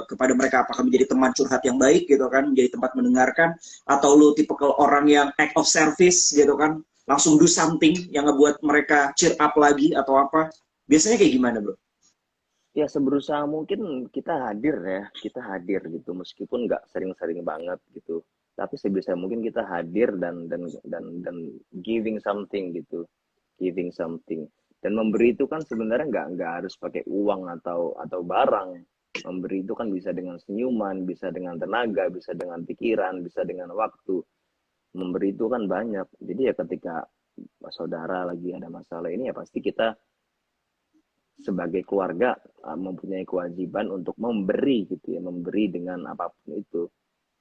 kepada mereka? Apakah menjadi teman curhat yang baik gitu kan, menjadi tempat mendengarkan, atau lu tipe orang yang act of service gitu kan, langsung do something yang ngebuat mereka cheer up lagi atau apa? Biasanya kayak gimana bro? Ya seberusaha mungkin kita hadir gitu, meskipun nggak sering-sering banget gitu, tapi sebisa mungkin kita hadir dan giving something gitu, giving something. Dan memberi itu kan sebenarnya nggak harus pakai uang atau barang. Memberi itu kan bisa dengan senyuman, bisa dengan tenaga, bisa dengan pikiran, bisa dengan waktu. Memberi itu kan banyak. Jadi ya ketika saudara lagi ada masalah ini, ya pasti kita sebagai keluarga mempunyai kewajiban untuk memberi gitu ya, memberi dengan apapun itu,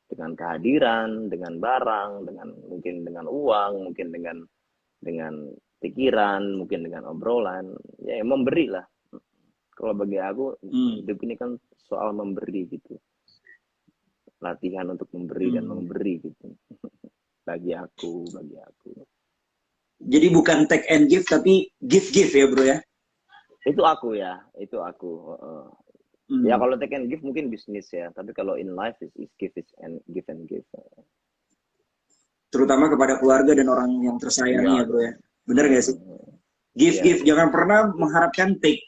dengan kehadiran, dengan barang, dengan mungkin dengan uang, mungkin dengan pikiran, mungkin dengan obrolan, ya memberi lah. Kalau bagi aku hidup ini kan soal memberi gitu, latihan untuk memberi dan memberi gitu. bagi aku Jadi bukan take and give tapi give ya bro ya. itu aku ya kalau take and give mungkin bisnis ya, tapi kalau in life is give and give. Terutama kepada keluarga dan orang yang tersayangi ya bro ya. Bener gak sih? Give, jangan pernah mengharapkan take.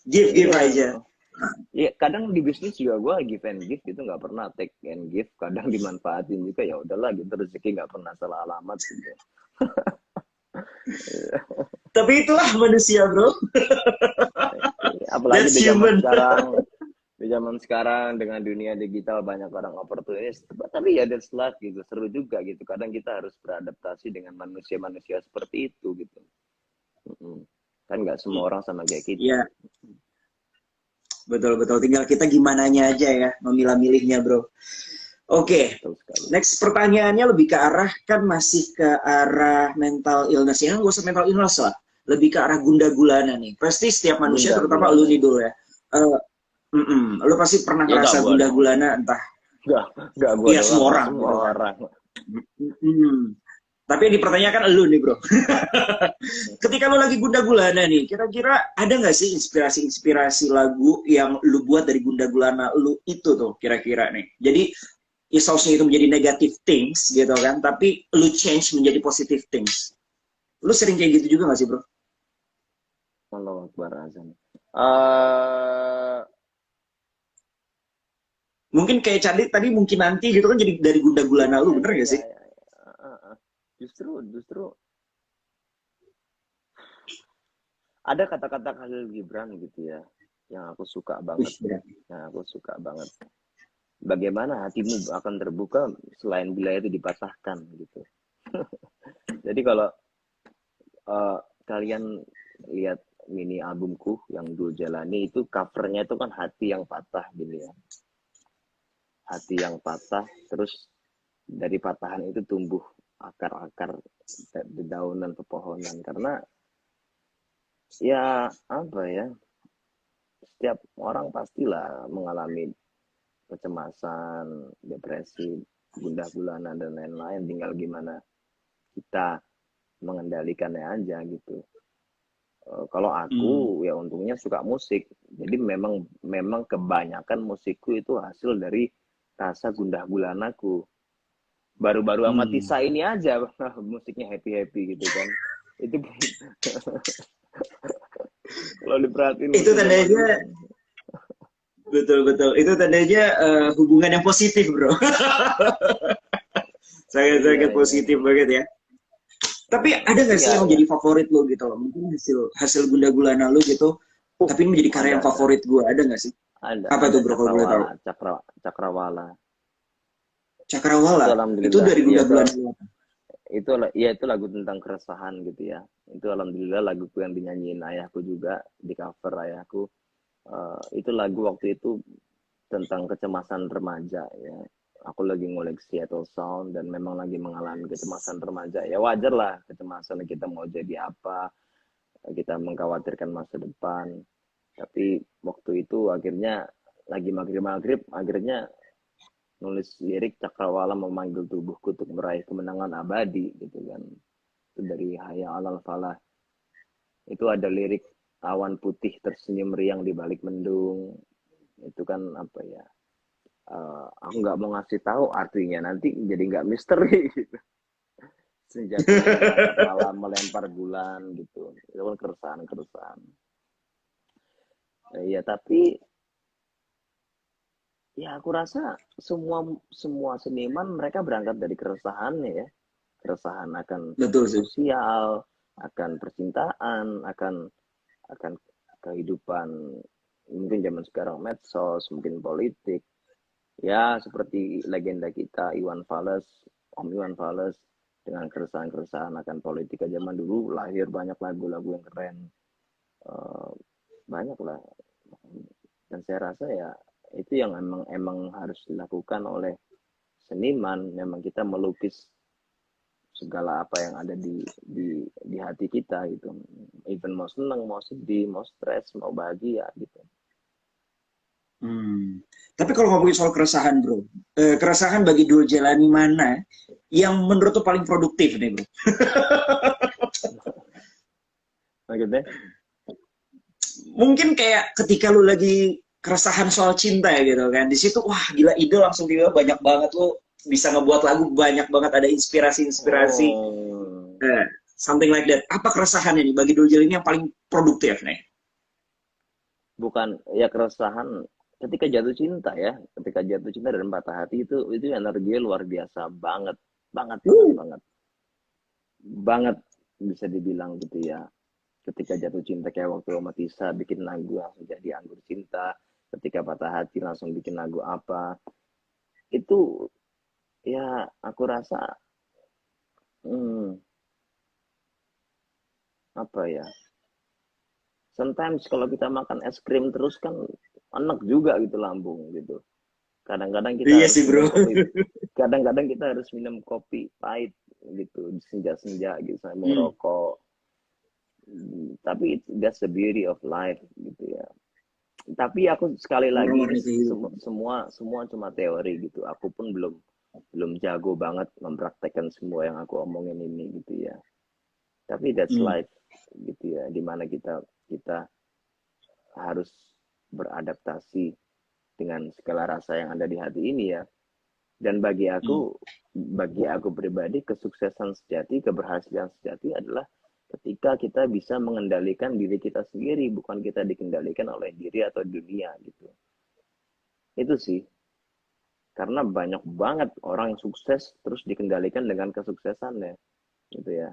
give aja. Iya, kadang di bisnis juga gue give and give gitu, nggak pernah take and give. Kadang dimanfaatin juga, ya udahlah gitu, rezeki nggak pernah salah alamat gitu. Tapi itulah manusia bro. Apalagi di zaman sekarang dengan dunia digital banyak orang oportunis, tapi ya that's life gitu, seru juga gitu. Kadang kita harus beradaptasi dengan manusia-manusia seperti itu gitu. Kan nggak semua orang sama kayak kita. Iya. Betul, tinggal kita gimananya aja ya, memilah-milihnya bro. Oke, next pertanyaannya lebih ke arah, kan masih ke arah mental illness ya, nggak usah mental illness lah, lebih ke arah gunda gulana nih. Pasti setiap manusia, terutama lu nih dulu ya, lu pasti pernah ngerasa gunda gulana, entah. Gak gue ya, semua orang. Tapi yang dipertanyakan lu nih bro. Ketika lu lagi gunda gulana nih, kira-kira ada nggak sih inspirasi lagu yang lu buat dari gunda gulana lu itu tuh kira-kira nih? Jadi seharusnya itu menjadi negative things gitu kan, tapi lu change menjadi positive things. Lu sering kayak gitu juga gak sih bro? Allah Akbar azan. Mungkin kayak tadi mungkin nanti gitu kan, jadi dari gunda gulana lu, bener gak sih? Justru ada kata-kata Khalil Gibran gitu ya, yang aku suka banget. Bagaimana hatimu akan terbuka selain bila itu dipatahkan gitu. Jadi kalau kalian lihat mini albumku yang Dul Jalani, itu covernya itu kan hati yang patah gitu ya. Hati yang patah, terus dari patahan itu tumbuh akar-akar dedaunan pepohonan. Karena ya apa ya, setiap orang pastilah mengalami kecemasan, depresi, gundah gulana dan lain-lain. Tinggal gimana kita mengendalikannya aja gitu. Kalau Hmm. aku ya untungnya suka musik, jadi memang memang kebanyakan musikku itu hasil dari rasa gundah gulanaku. Baru-baru sama Hmm. Tisa ini aja musiknya happy happy gitu kan. Itu kalau diperhatiin Itu waktu zaman dulu tandanya kan. betul betul. Itu tandanya hubungan yang positif, bro. Iya Sangat-sangat iya positif iya. banget ya. Tapi ada nggak Iya sih yang iya. jadi favorit lo gitu loh? Mungkin hasil hasil gunda gulana lo gitu. Tapi ini menjadi karya yang Ada. favorit gue. Ada nggak sih? Apa Ada tuh bro kalau boleh tahu? Cakrawala, Cakrawala. Itu Cakrawala. Itu alhamdulillah, dari iya gunda itu gulana lo. itu ya itu lagu tentang keresahan gitu ya. Itu alhamdulillah laguku yang dinyanyiin ayahku juga, di cover ayahku. Itu lagu waktu itu tentang kecemasan remaja ya. Aku lagi ngulik Seattle Sound dan memang lagi mengalami kecemasan remaja. Ya wajar lah kecemasan, kita mau jadi apa, kita mengkhawatirkan masa depan. Tapi waktu itu akhirnya lagi maghrib-maghrib, akhirnya nulis lirik Cakrawala memanggil tubuhku untuk meraih kemenangan abadi gitu kan. Itu dari Hayya Alal Falah. Itu ada lirik awan putih tersenyum riang di balik mendung. Itu kan apa ya? Aku nggak mau ngasih tahu artinya, nanti jadi nggak misteri gitu. Senja turun mengangkat malam melempar bulan gitu. Itu kan keresahan-keresahan. Ya tapi ya aku rasa semua semua seniman mereka berangkat dari keresahannya ya. Keresahan akan Betul sih. sosial, akan percintaan, akan kehidupan, mungkin zaman sekarang medsos, mungkin politik. Ya seperti legenda kita Iwan Fals, Om Iwan Fals, dengan keresahan-keresahan akan politika zaman dulu lahir banyak lagu-lagu yang keren. Eh, Banyak lah. Dan saya rasa ya itu yang emang emang harus dilakukan oleh seniman. Memang kita melukis segala apa yang ada di hati kita gitu. Even mau seneng, mau sedih, mau stres, mau bahagia gitu. Hmm. Tapi kalau ngomongin soal keresahan bro, keresahan bagi Dul Jalani mana yang menurut lo paling produktif nih bro? Maksudnya, Mungkin kayak ketika lu lagi keresahan soal cinta ya gitu kan, di situ wah gila ide langsung tiba banyak banget lo bisa ngebuat lagu banyak banget ada inspirasi-inspirasi oh, something like that. Apa keresahan ini bagi Dul Jalani yang paling produktif nih? bukan ya keresahan ketika jatuh cinta ya, ketika jatuh cinta dan patah hati itu energinya luar biasa banget, banget, banget, Uh, banget, banget bisa dibilang gitu ya. Ketika jatuh cinta kayak waktu sama Tisa bikin lagu langsung jadi anggur cinta, ketika patah hati langsung bikin lagu apa, itu ya aku rasa hmm, apa ya, sometimes kalau kita makan es krim terus kan enak juga gitu lambung gitu. Kadang-kadang kita iya harus sih bro. minum kopi, kadang-kadang kita harus minum kopi pahit gitu di senja-senja gitu sambil Hmm. ngerokok. Tapi that's the beauty of life gitu ya. Tapi aku sekali lagi ini Warna-warni kehidupan. semua semua cuma teori gitu. Aku pun belum belum jago banget mempraktekkan semua yang aku omongin ini gitu ya. Tapi that's Hmm. life gitu ya. Dimana kita harus beradaptasi dengan segala rasa yang ada di hati ini ya. Dan Hmm. bagi aku pribadi, kesuksesan sejati, keberhasilan sejati adalah ketika kita bisa mengendalikan diri kita sendiri, bukan kita dikendalikan oleh diri atau dunia gitu. Itu sih, karena banyak banget orang yang sukses terus dikendalikan dengan kesuksesannya, gitu ya.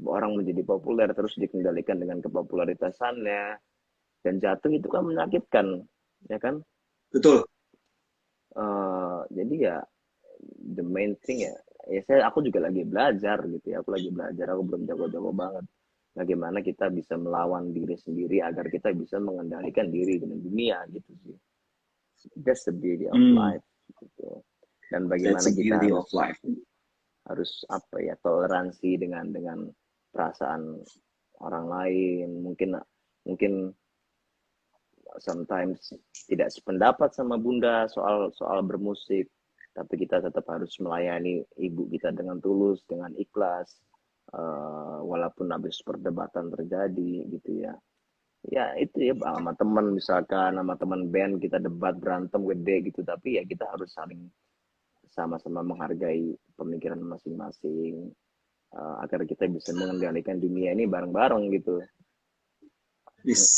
Orang menjadi populer terus dikendalikan dengan kepopularitasannya, dan jatuh itu kan menyakitkan, ya kan? Betul. Jadi ya the main thing ya, aku juga lagi belajar gitu ya, aku lagi belajar, aku belum jago-jago banget bagaimana kita bisa melawan diri sendiri agar kita bisa mengendalikan diri dengan dunia gitu sih. That's the beauty of Hmm. life gitu. Dan That's bagaimana the kita beauty of harus life. harus apa ya, toleransi dengan perasaan orang lain, mungkin mungkin sometimes tidak sependapat sama bunda soal soal bermusik, tapi kita tetap harus melayani ibu kita dengan tulus, dengan ikhlas. walaupun habis perdebatan terjadi gitu ya. Ya itu ya sama teman misalkan, sama teman band kita debat berantem gede gitu, tapi ya kita harus saling sama-sama menghargai pemikiran masing-masing, agar kita bisa mengendalikan dunia ini bareng-bareng gitu. Yes.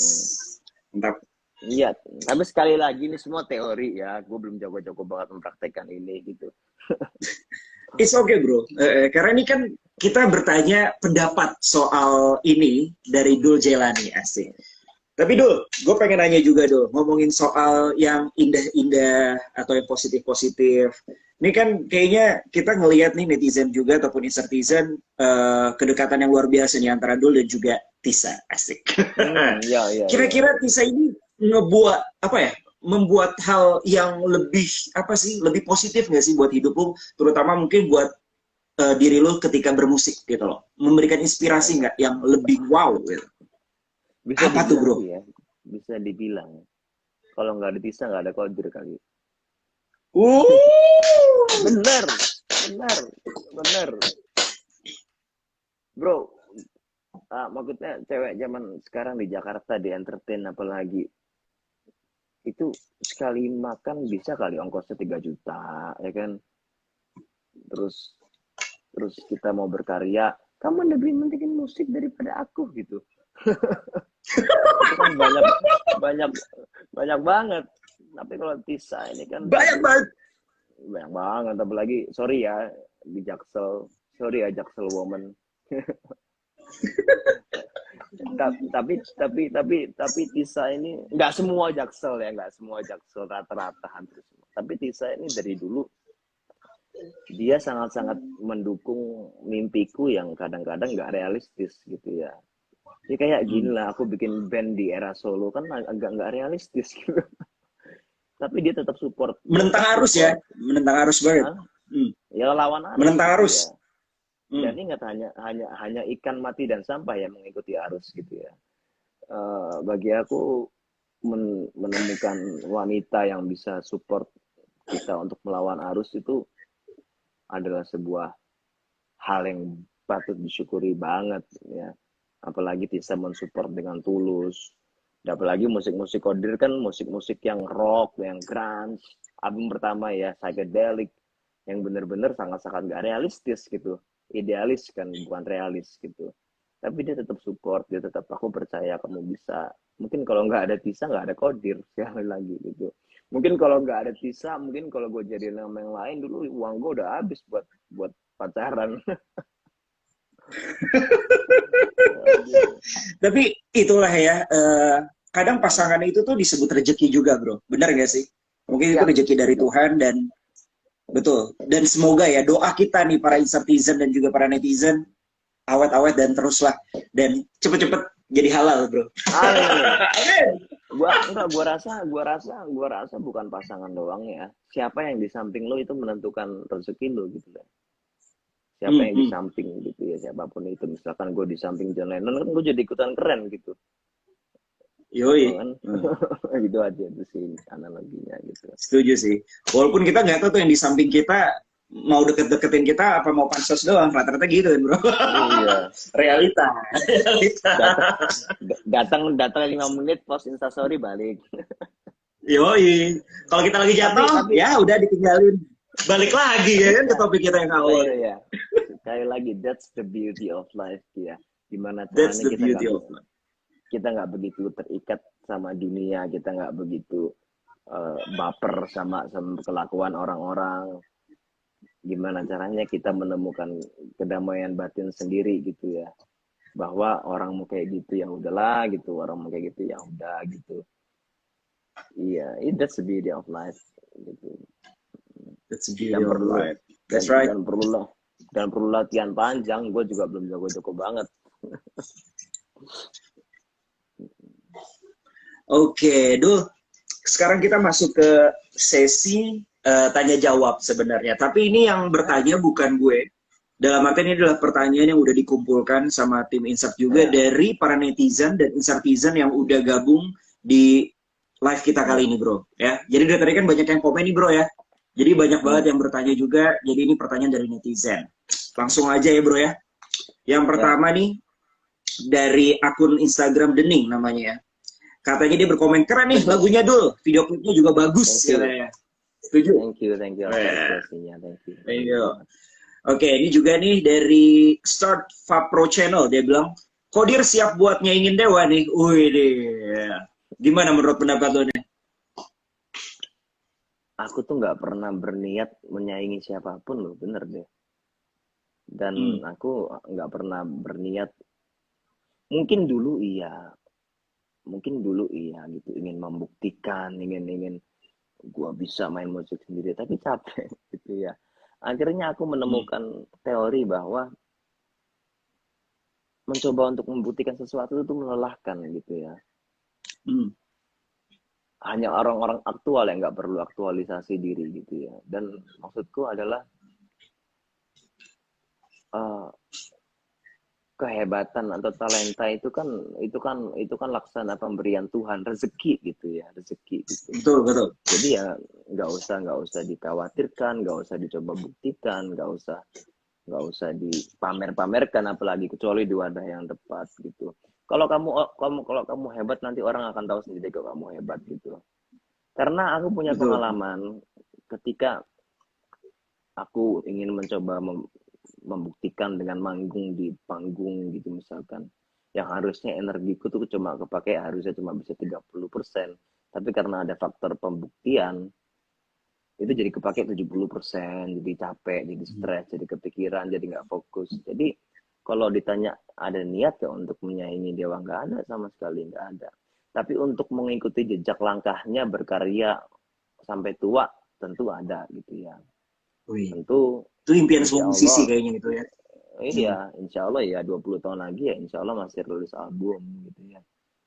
Mantap. Iya, tapi sekali lagi ini semua teori ya, gue belum jago-jago banget mempraktekkan ini gitu. It's okay bro, karena ini kan kita bertanya pendapat soal ini dari Dul Jelani, asik. Tapi Dul, gue pengen nanya juga Dul, ngomongin soal yang indah-indah atau yang positif-positif. Ini kan kayaknya kita ngelihat nih netizen juga ataupun insertizen kedekatan yang luar biasa nih antara Dul dan juga Tisa, asik. Ya. Kira-kira Tisa ini ngebuat apa ya? Membuat hal yang lebih apa sih? Lebih positif nggak sih buat hidup lu? Terutama mungkin buat diri lu ketika bermusik gitu loh. Memberikan inspirasi nggak yang lebih wow gitu? Bisa Apa tuh bro? Ya, bisa dibilang. Kalau nggak ada Tisa nggak ada Kodir kali. Bener. Bro, maksudnya cewek zaman sekarang di Jakarta di entertain apalagi itu sekali makan bisa kali ongkosnya 3 juta ya kan, terus kita mau berkarya, kamu lebih pentingin musik daripada aku gitu. Itu kan banyak banget. Tapi kalau Tisa ini kan banyak banget, apalagi sorry ya di Jaksel, sorry ya Jaksel woman. tapi Tisa ini nggak semua Jaksel ya, nggak semua Jaksel, rata-rata hampir semua. Tapi Tisa ini dari dulu dia sangat-sangat mendukung mimpiku yang kadang-kadang nggak realistis gitu ya. Ya kayak gini lah, aku bikin band di era solo kan agak nggak realistis gitu. Tapi dia tetap support. Menentang arus ya, menentang arus banget. Ya lawan arus. Menentang arus. Ya. Dan ingat hanya ikan mati dan sampah yang mengikuti arus gitu ya. Bagi aku menemukan wanita yang bisa support kita untuk melawan arus itu adalah sebuah hal yang patut disyukuri banget ya. Apalagi Tisa mensupport dengan tulus. Dan apalagi musik-musik Kodir kan musik-musik yang rock, yang grunge. Album pertama ya psychedelic, yang benar-benar sangat-sangat gak realistis gitu. Idealis kan, bukan realis gitu. Tapi dia tetap support, dia tetap, aku percaya kamu bisa. Mungkin kalau nggak ada Tisa nggak ada Kodir sekali lagi gitu. Mungkin kalau nggak ada Tisa, mungkin kalau gue jadi nama yang lain dulu uang gue udah habis buat pacaran. Tapi itulah ya, kadang pasangan itu tuh disebut rezeki juga bro, benar nggak sih? Mungkin itu rezeki dari Tuhan dan betul. Dan semoga ya doa kita nih para insertizen dan juga para netizen awet-awet dan teruslah dan cepet-cepet jadi halal bro. Gua rasa bukan pasangan doang ya. Siapa yang di samping lo itu menentukan rezeki lo gitu kan. Siapa yang di samping gitu ya, siapapun itu. Misalkan gue di samping John Lennon kan gue jadi ikutan keren gitu. Yoi. Kan? Gitu aja itu sih analoginya gitu. Setuju sih. Walaupun kita nggak tahu tuh yang di samping kita mau deket-deketin kita apa mau pansos doang, rata-rata gitu kan bro. Iya. Realita. Datang 5 menit post instastory balik. Yoi. Kalau kita lagi jatuh, ya udah ditinggalin. Balik lagi ya kan ke topik kita yang awal. Iya. Sekali lagi, that's the beauty of life ya. Dimana kita nggak begitu terikat sama dunia, kita nggak begitu baper sama kelakuan orang-orang. Gimana caranya kita menemukan kedamaian batin sendiri gitu ya. Bahwa orang mau kayak gitu ya udahlah gitu, orang mau kayak gitu ya udah gitu. Iya, that's the beauty of life gitu. That's a beauty of life. That's right. Dan perlu latihan panjang. Gue juga belum jago-jago banget. Oke, Dul. Sekarang kita masuk ke sesi tanya jawab sebenarnya. Tapi ini yang bertanya bukan gue. Dalam arti ini adalah pertanyaan yang udah dikumpulkan sama tim Insert juga dari para netizen dan insertizen yang udah gabung di live kita kali ini, bro. Ya, jadi dari tadi kan banyak yang komen nih, bro ya. Jadi banyak banget yang bertanya juga. Jadi ini pertanyaan dari netizen. Langsung aja ya bro ya. Yang pertama nih dari akun Instagram Dening namanya ya. Katanya dia berkomen, keren nih lagunya Dul, video klipnya juga bagus katanya. Setuju? Thank you apresiasinya, thank you. Oke, ini juga nih dari Start Fab Pro Channel, dia bilang, Kodir siap buat nyaingin Dewa nih. Wih deh. Gimana menurut pendapat lo nih? Aku tuh nggak pernah berniat menyaingi siapapun loh, bener deh. Dan aku nggak pernah berniat, mungkin dulu iya gitu, ingin membuktikan, ingin gua bisa main musik sendiri, tapi capek gitu ya. Akhirnya aku menemukan teori bahwa mencoba untuk membuktikan sesuatu itu melelahkan gitu ya. Hanya orang-orang aktual yang nggak perlu aktualisasi diri gitu ya. Dan maksudku adalah kehebatan atau talenta itu kan laksana pemberian Tuhan, rezeki gitu ya, rezeki gitu. Betul. Jadi ya nggak usah dikhawatirkan, nggak usah dicoba buktikan, nggak usah dipamer-pamerkan, apalagi kecuali di wadah yang tepat gitu. Kalau kamu hebat, nanti orang akan tahu sendiri kalau kamu hebat gitu. Karena aku punya pengalaman ketika aku ingin mencoba membuktikan dengan manggung di panggung gitu misalkan, yang harusnya energiku tuh cuma kepake, harusnya cuma bisa 30%, tapi karena ada faktor pembuktian itu jadi kepake 70%, jadi capek, jadi stres, jadi kepikiran, jadi nggak fokus. Jadi kalau ditanya ada niat ya untuk menyaingi Dewa, nggak ada sama sekali, nggak ada. Tapi untuk mengikuti jejak langkahnya berkarya sampai tua tentu ada gitu ya. Tentu itu impian semua musisi kayaknya gitu ya. Iya, insya Allah ya 20 tahun lagi ya insya Allah masih rilis album gitu ya.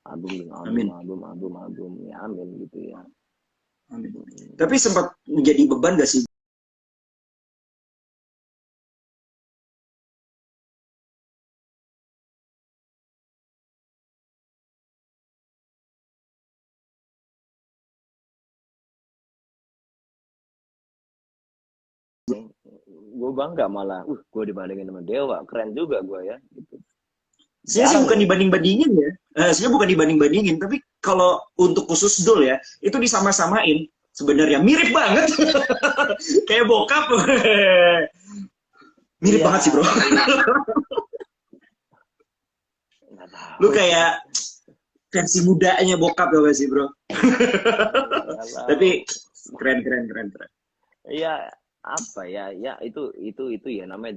Album ya, amin gitu ya. Amin. Tapi sempat menjadi beban gak sih? Gue bangga malah, gue dibandingin sama Dewa, keren juga gue ya gitu. Sebenarnya sih bukan dibanding-bandingin ya. Sebenarnya bukan dibanding-bandingin, tapi kalau untuk khusus Dul ya, itu disama-samain. Sebenarnya mirip banget. Kayak bokap. Mirip banget sih, bro. Lu kayak versi mudanya bokap ya sih, bro. Tapi keren. Iya, apa ya itu ya namanya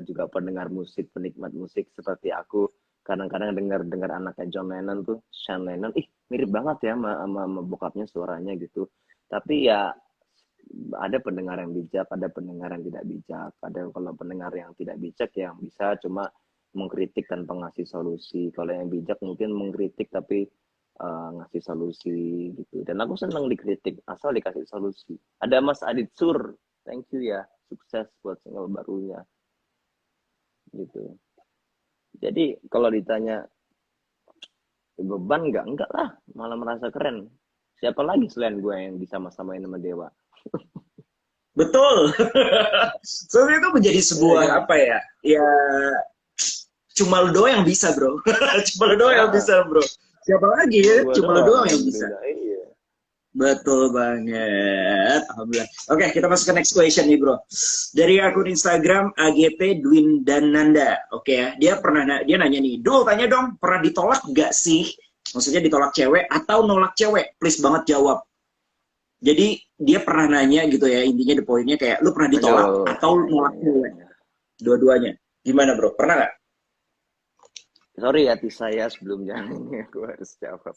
juga pendengar musik, penikmat musik seperti aku. Kadang-kadang dengar anaknya John Lennon tuh, Sean Lennon, mirip banget ya sama bokapnya suaranya gitu. Tapi ya ada pendengar yang bijak, ada pendengar yang tidak bijak. Ada kalau pendengar yang tidak bijak yang bisa cuma mengkritik tanpa ngasih solusi. Kalau yang bijak mungkin mengkritik tapi ngasih solusi gitu. Dan aku senang dikritik asal dikasih solusi. Ada Mas Adit Sur, thank you ya, sukses buat single barunya gitu. Jadi kalau ditanya beban enggak lah, malah merasa keren. Siapa lagi selain gue yang bisa sama-samain sama Dewa? Betul. Soalnya itu menjadi sebuah apa ya? Ya cuma lu doang yang bisa, bro. Cuma lu doang yang bisa, bro. Siapa lagi ya? Cuma lu doang yang bisa. Iya. Betul banget. Alhamdulillah. Oke, kita masuk ke next question nih, bro. Dari akun Instagram AGT Dwin Dananda. Oke ya, dia nanya nih, Dul, tanya dong, pernah ditolak gak sih? Maksudnya ditolak cewek atau nolak cewek? Please banget jawab. Jadi dia pernah nanya gitu ya, intinya the pointnya kayak lu pernah ditolak atau nolak cewek? Dua-duanya. Gimana, bro? Pernah gak? Sorry hati saya sebelumnya, ini aku harus jawab.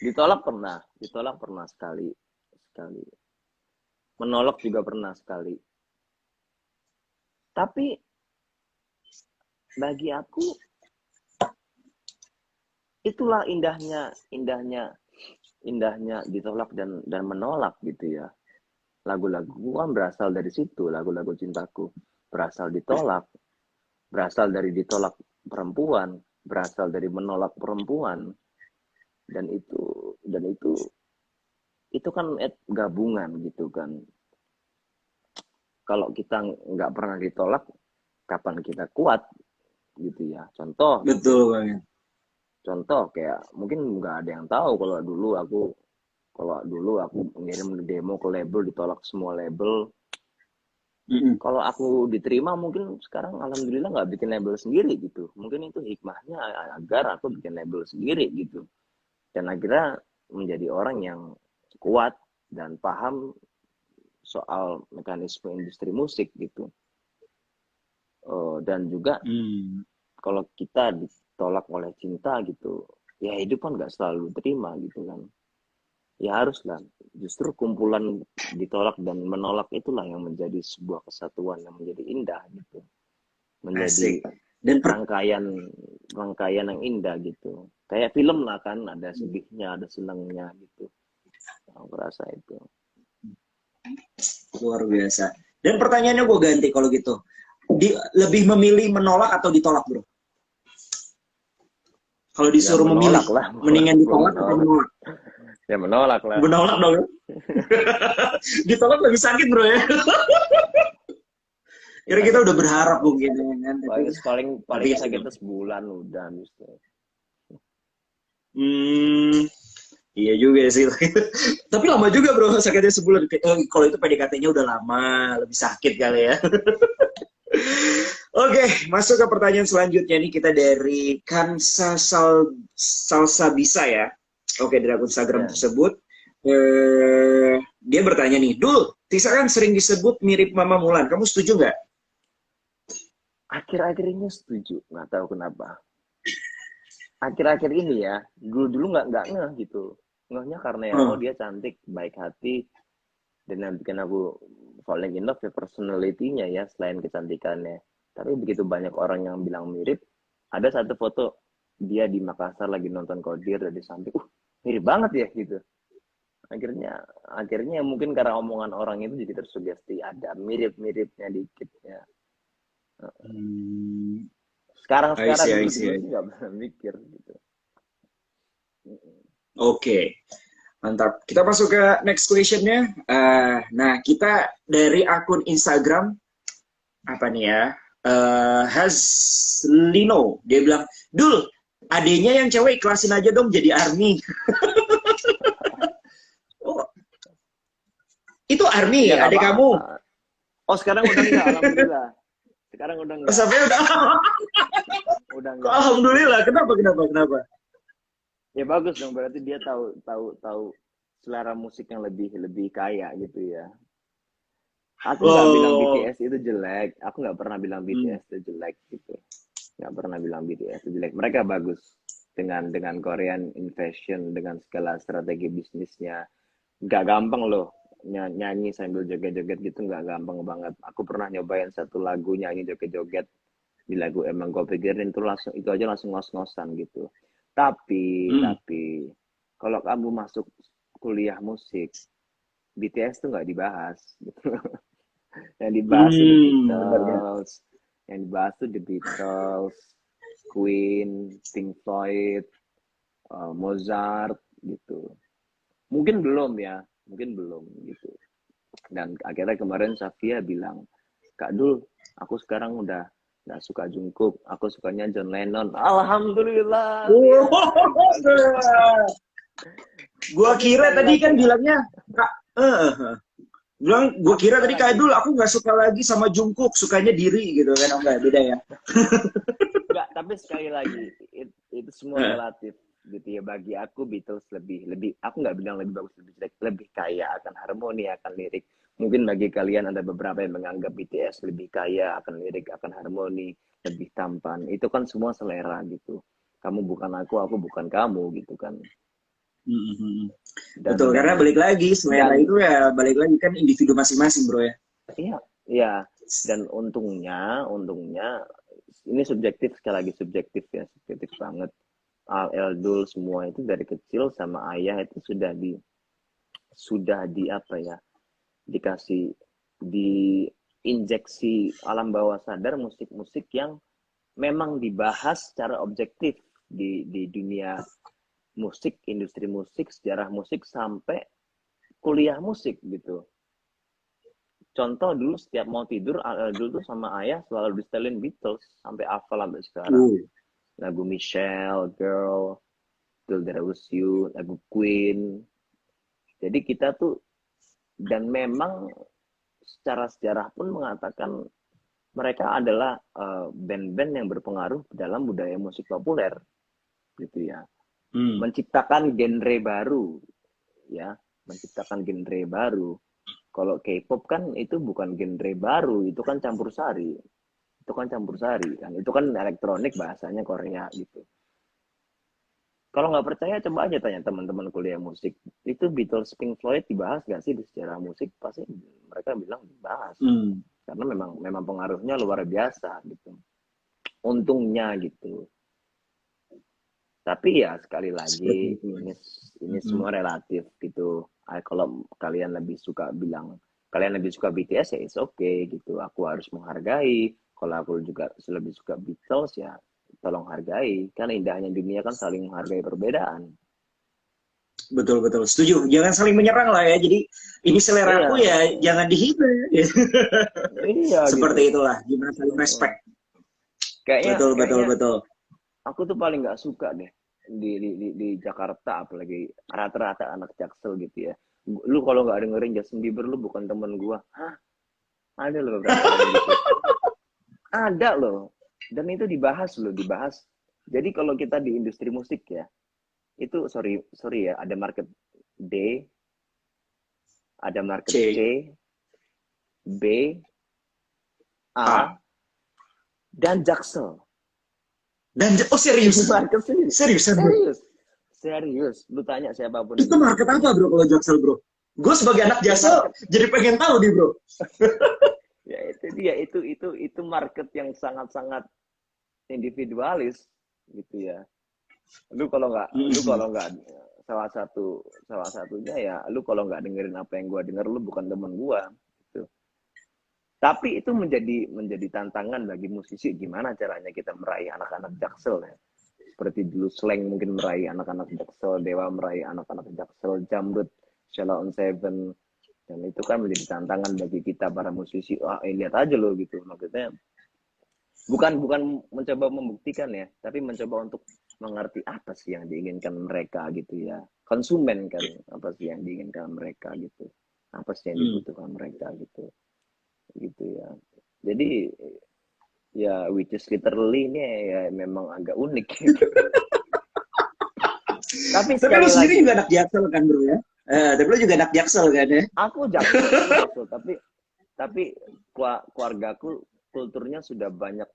Ditolak pernah sekali. Menolak juga pernah sekali. Tapi bagi aku itulah indahnya ditolak dan menolak gitu ya. Lagu-lagu kan berasal dari situ, lagu-lagu cintaku berasal dari ditolak perempuan, berasal dari menolak perempuan. Dan itu kan gabungan gitu kan. kalau kita nggak pernah ditolak, kapan kita kuat gitu ya. Contoh Betul banget. contoh kayak mungkin nggak ada yang tahu kalau dulu aku ngirim demo ke label ditolak semua label. Mm-mm. Kalau aku diterima mungkin sekarang alhamdulillah nggak bikin label sendiri gitu. Mungkin itu hikmahnya agar aku bikin label sendiri gitu. Dan akhirnya menjadi orang yang kuat dan paham soal mekanisme industri musik gitu. Dan juga Hmm. kalau kita ditolak oleh cinta gitu, ya hidup kan nggak selalu terima gitu kan. Ya haruslah, justru kumpulan ditolak dan menolak itulah yang menjadi sebuah kesatuan yang menjadi indah gitu. Asik. Menjadi Dan rangkaian yang indah gitu. Kayak film lah kan, ada sedihnya, ada senangnya gitu. Aku rasa itu. luar biasa. Dan pertanyaannya gue ganti kalau gitu. Lebih memilih menolak atau ditolak, bro? Kalau Ya disuruh memilih, menolak lah, mendingan gua ditolak atau menolak. menolak? Ya menolak lah. Menolak dong. Ditolak lebih sakit, bro ya. Kira kita udah berharap mungkin kan. Paling Tapi sakitnya sebulan udah gitu. Iya juga sih. Tapi lama juga bro sakitnya sebulan. Kalau itu PDKT-nya udah lama, lebih sakit kali ya. Oke, masuk ke pertanyaan selanjutnya nih kita dari Salsa Bisa ya. Oke, dari akun Instagram Ya. tersebut. Dia bertanya nih, Dul, Tisa kan sering disebut mirip Mama Mulan. Kamu setuju nggak? Akhir-akhir ini setuju, nggak tahu kenapa. Akhir-akhir ini ya, dulu nggak ngeh gitu. Ngehnya karena ya, oh dia cantik, baik hati, dan yang bikin aku falling in love ya personality-nya ya, selain kecantikannya. Tapi begitu banyak orang yang bilang mirip, ada satu foto dia di Makassar lagi nonton Kodir dari samping, mirip banget ya gitu. Akhirnya mungkin karena omongan orang itu jadi tersugesti, ada mirip-miripnya dikit ya. Sekarang dulu sih nggak pernah mikir gitu. Oke, mantap. Kita masuk ke next question-nya. Nah, kita dari akun Instagram apa nih ya? Haslino, dia bilang, Dul, adenya yang cewek ikhlasin aja dong jadi ARMY. Oh, itu ARMY, ya, adik kamu. Oh, sekarang udah enggak, alhamdulillah. Sekarang udah enggak. Sampai udah enggak. Alhamdulillah. Kenapa? Ya bagus dong, berarti dia tahu selera musik yang lebih kaya gitu ya. Aku nggak bilang BTS itu jelek, aku nggak pernah bilang BTS itu jelek gitu. Nggak pernah bilang BTS itu jelek. Mereka bagus dengan Korean in fashion, dengan segala strategi bisnisnya. Nggak gampang loh nyanyi sambil joget-joget gitu, nggak gampang banget. Aku pernah nyobain satu lagu nyanyi joget-joget di lagu Emang Gue Pikirin itu aja langsung ngos-ngosan gitu. Tapi kalau kamu masuk kuliah musik, BTS tuh nggak dibahas gitu. Yang dibahas tuh The Beatles, yang dibahas tuh The Beatles, Queen, Pink Floyd, Mozart gitu. Mungkin belum gitu. Dan akhirnya kemarin Safia bilang, Kak Dul, aku sekarang udah nggak suka Jungkook, aku sukanya John Lennon. Alhamdulillah. Gua kira tadi kan bilangnya, gua kira tadi Kak Dul, aku nggak suka lagi sama Jungkook, sukanya diri gitu kan, enggak beda ya. Enggak, tapi sekali lagi itu semua relatif gitu ya. Bagi aku Beatles lebih aku nggak bilang lebih bagus, lebih kaya akan harmoni, akan lirik. Mungkin bagi kalian ada beberapa yang menganggap BTS lebih kaya akan lirik, akan harmoni, lebih tampan. Itu kan semua selera gitu. Kamu bukan aku bukan kamu gitu kan. Betul, karena balik lagi selera itu ya balik lagi kan individu masing-masing bro ya. Iya. Dan untungnya ini subjektif, sekali lagi subjektif banget. Eldul semua itu dari kecil sama ayah itu sudah di apa ya, dikasih diinjeksi alam bawah sadar musik-musik yang memang dibahas secara objektif di dunia musik, industri musik, sejarah musik sampai kuliah musik gitu. contoh dulu setiap mau tidur dulu tuh sama ayah selalu disetelin Beatles sampai hafal sampai sekarang. Lagu Michelle, Girl, Till There Was You, lagu Queen. Jadi kita tuh, dan memang secara sejarah pun mengatakan mereka adalah band-band yang berpengaruh dalam budaya musik populer, gitu ya. Menciptakan genre baru, ya, menciptakan genre baru. Kalau K-pop kan itu bukan genre baru, itu kan campur sari. Itu kan campur sari, kan. Itu kan elektronik bahasanya Korea gitu. Kalau nggak percaya, coba aja tanya teman-teman kuliah musik. Itu Beatles, Pink Floyd dibahas nggak sih di sejarah musik? Pasti mereka bilang dibahas. Karena memang pengaruhnya luar biasa gitu. Untungnya gitu. Tapi ya sekali lagi ini semua relatif gitu. Kalau kalian lebih suka BTS ya it's okay gitu. Aku harus menghargai. Kalau aku juga lebih suka Beatles ya tolong hargai. Kan indahnya dunia kan saling menghargai perbedaan. Betul, setuju. Jangan saling menyerang lah ya. Jadi ini selera aku ya jangan dihina. Iya. Seperti gitu. itulah. Gimana saling respect. Betul. Betul. Aku tuh paling nggak suka deh di Jakarta, apalagi rata-rata anak Jaksel gitu ya. Lu kalau nggak dengerin Justin Bieber lu bukan temen gua. Hah? Ada loh beberapa orang gitu. Ada loh. Dan itu dibahas. Jadi kalau kita di industri musik ya, itu sorry ya, ada market D, ada market C, B, A, dan Jaksel. Serius? Serius. Lu tanya siapapun. Itu market apa bro kalau Jaksel bro? Gue sebagai anak Jaksel jadi pengen tahu nih bro. Ya itu dia, itu market yang sangat-sangat individualis gitu ya. Lu kalau nggak salah satunya ya, lu kalau nggak dengerin apa yang gua denger, lu bukan temen gua gitu. Tapi itu menjadi tantangan bagi musisi, gimana caranya kita meraih anak-anak Jaksel ya. Seperti dulu Slang mungkin meraih anak-anak Jaksel, Dewa meraih anak-anak Jaksel, Jamrud, Sheila on Seven, dan itu kan menjadi tantangan bagi kita para musisi. Lihat aja loh gitu, maksudnya bukan mencoba membuktikan ya, tapi mencoba untuk mengerti apa sih yang diinginkan mereka gitu ya. Konsumen kan, apa sih yang diinginkan mereka gitu, apa sih yang dibutuhkan mereka gitu ya. Jadi ya which is literally ini ya memang agak unik gitu. Tapi lu sendiri juga anak Jaksel kan bro ya? Tapi lu juga anak Jaksel kan ya? Aku Jaksel, tapi keluargaku kulturnya sudah banyak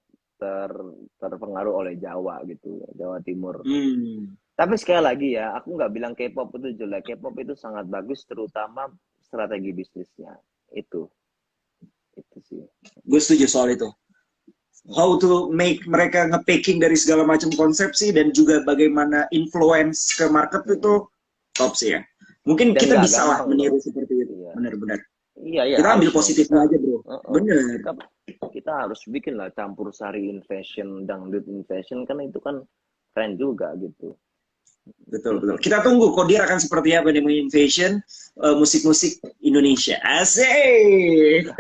terpengaruh oleh Jawa gitu, Jawa Timur. Tapi sekali lagi ya, aku nggak bilang K-pop itu jelek. K-pop itu sangat bagus, terutama strategi bisnisnya. Itu sih. Gue setuju soal itu. How to make mereka nge-packing dari segala macam konsepsi dan juga bagaimana influence ke market itu top sih ya. Mungkin dan kita bisa lah meniru seperti itu. Benar-benar. Iya. Kita ambil positifnya aja bro. Bener. Kita harus bikin lah campur sari in fashion, dangdut in fashion, kan itu kan keren juga gitu. Betul. Kita tunggu Kodir akan seperti apa nih in fashion musik-musik Indonesia. Asik.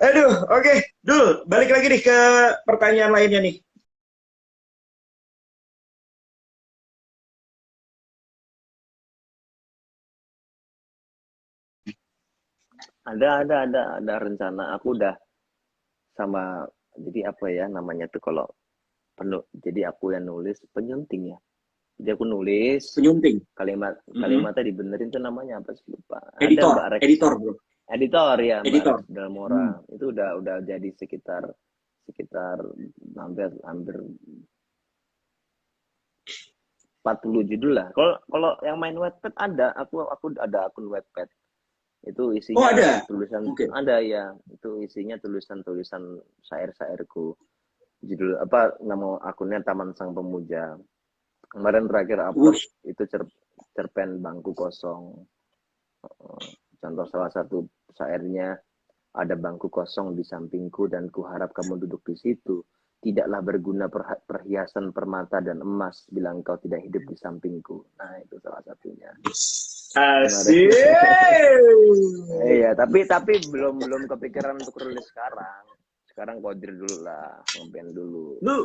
Aduh, oke. Dul, balik lagi nih ke pertanyaan lainnya nih. Ada rencana. Aku udah sama, jadi apa ya namanya tuh kalau penuh, jadi aku yang nulis penyunting ya. Jadi aku nulis penyunting, kalimatnya dibenerin tuh namanya apa sih, lupa. Editor bro. Editor ya, Editor Dalmora. Itu udah jadi sekitar hampir 40 judul lah. Kalau yang main Wattpad ada, aku ada akun Wattpad. Itu isinya tulisan, ada ya, itu isinya tulisan syair-syairku. Judul apa, nama akunnya Taman Sang Pemuja. Kemarin terakhir upload itu cerpen Bangku Kosong. Contoh salah satu syairnya, ada bangku kosong di sampingku dan kuharap kamu duduk di situ. Tidaklah berguna perhiasan permata dan emas bila engkau tidak hidup di sampingku. Nah, itu salah satunya. Asik. Iya, Iya, tapi belum kepikiran untuk rilis sekarang. Sekarang kodir dulu lah, ngeband dulu. Lu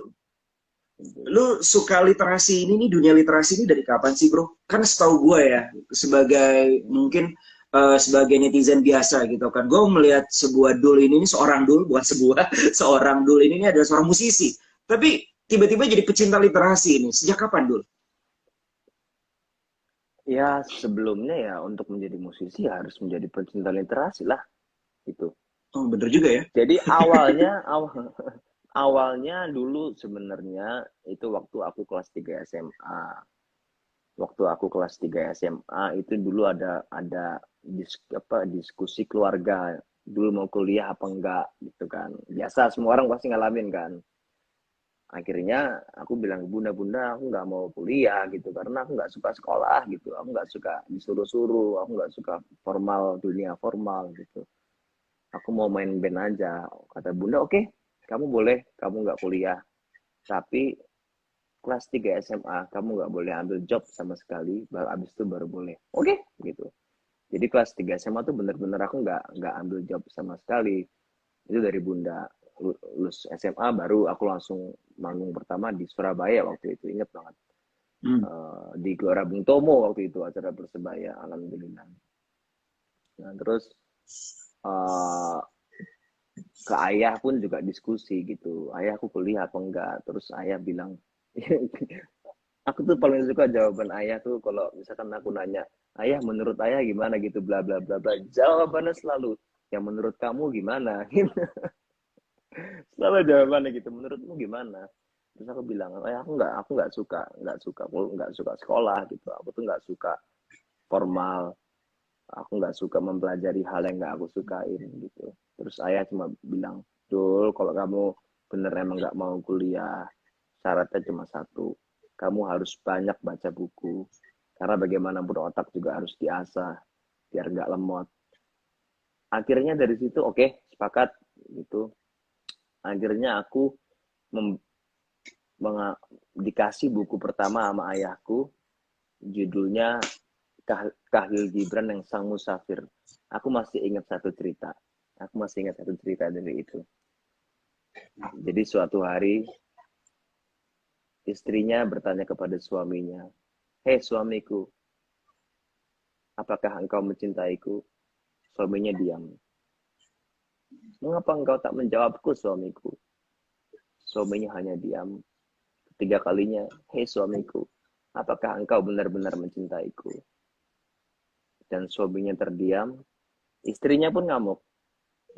Gitu. lu suka literasi ini nih, dunia literasi ini dari kapan sih bro? Kan setahu gue ya, sebagai mungkin sebagai netizen biasa gitu kan, gue melihat sebuah Dul ini seorang Dul, bukan sebuah seorang Dul ini adalah seorang musisi, tapi tiba-tiba jadi pecinta literasi ini sejak kapan Dul? Ya sebelumnya ya untuk menjadi musisi harus menjadi pecinta literasi lah, gitu. Oh bener juga ya. Jadi awalnya dulu sebenarnya itu waktu aku kelas 3 SMA. Waktu aku kelas 3 SMA itu dulu ada diskusi keluarga. Dulu mau kuliah apa enggak gitu kan. Biasa semua orang pasti ngalamin kan. Akhirnya aku bilang ke bunda aku nggak mau kuliah gitu karena aku nggak suka sekolah gitu, aku nggak suka disuruh-suruh, aku nggak suka dunia formal gitu, aku mau main band aja. Kata bunda, oke, kamu nggak kuliah, tapi kelas 3 SMA kamu nggak boleh ambil job sama sekali, baru abis itu baru boleh. Oke, gitu. Jadi kelas 3 SMA tuh bener-bener aku nggak ambil job sama sekali. Itu dari bunda. Lulus SMA baru aku langsung manggung pertama di Surabaya waktu itu, inget banget. Hmm. Di Gelora Bung Tomo waktu itu, acara Persebaya, alhamdulillah. Nah terus uh, ke ayah pun juga diskusi gitu, ayah aku kuliah apa enggak, terus ayah bilang aku tuh paling suka jawaban ayah tuh kalau misalkan aku nanya, ayah menurut ayah gimana gitu, bla bla bla bla, jawabannya selalu yang menurut kamu gimana. Selalu jawabannya gitu, menurutmu gimana. Terus aku bilang, aku nggak suka sekolah gitu, aku tuh nggak suka formal, aku nggak suka mempelajari hal yang nggak aku sukain gitu. Terus ayah cuma bilang, Dul, kalau kamu bener emang nggak mau kuliah, syaratnya cuma satu, kamu harus banyak baca buku, karena bagaimanapun otak juga harus diasah biar nggak lemot. Akhirnya dari situ oke, sepakat gitu. Akhirnya aku dikasih buku pertama sama ayahku, judulnya Kahlil Gibran yang Sang Musafir. Aku masih ingat satu cerita. Aku masih ingat satu cerita dari itu. Jadi suatu hari istrinya bertanya kepada suaminya, "Hei suamiku, apakah engkau mencintaiku?" Suaminya diam. "Mengapa engkau tak menjawabku, suamiku?" Suaminya hanya diam. Ketiga kalinya, "Hei suamiku, apakah engkau benar-benar mencintaiku?" Dan suaminya terdiam. Istrinya pun ngamuk.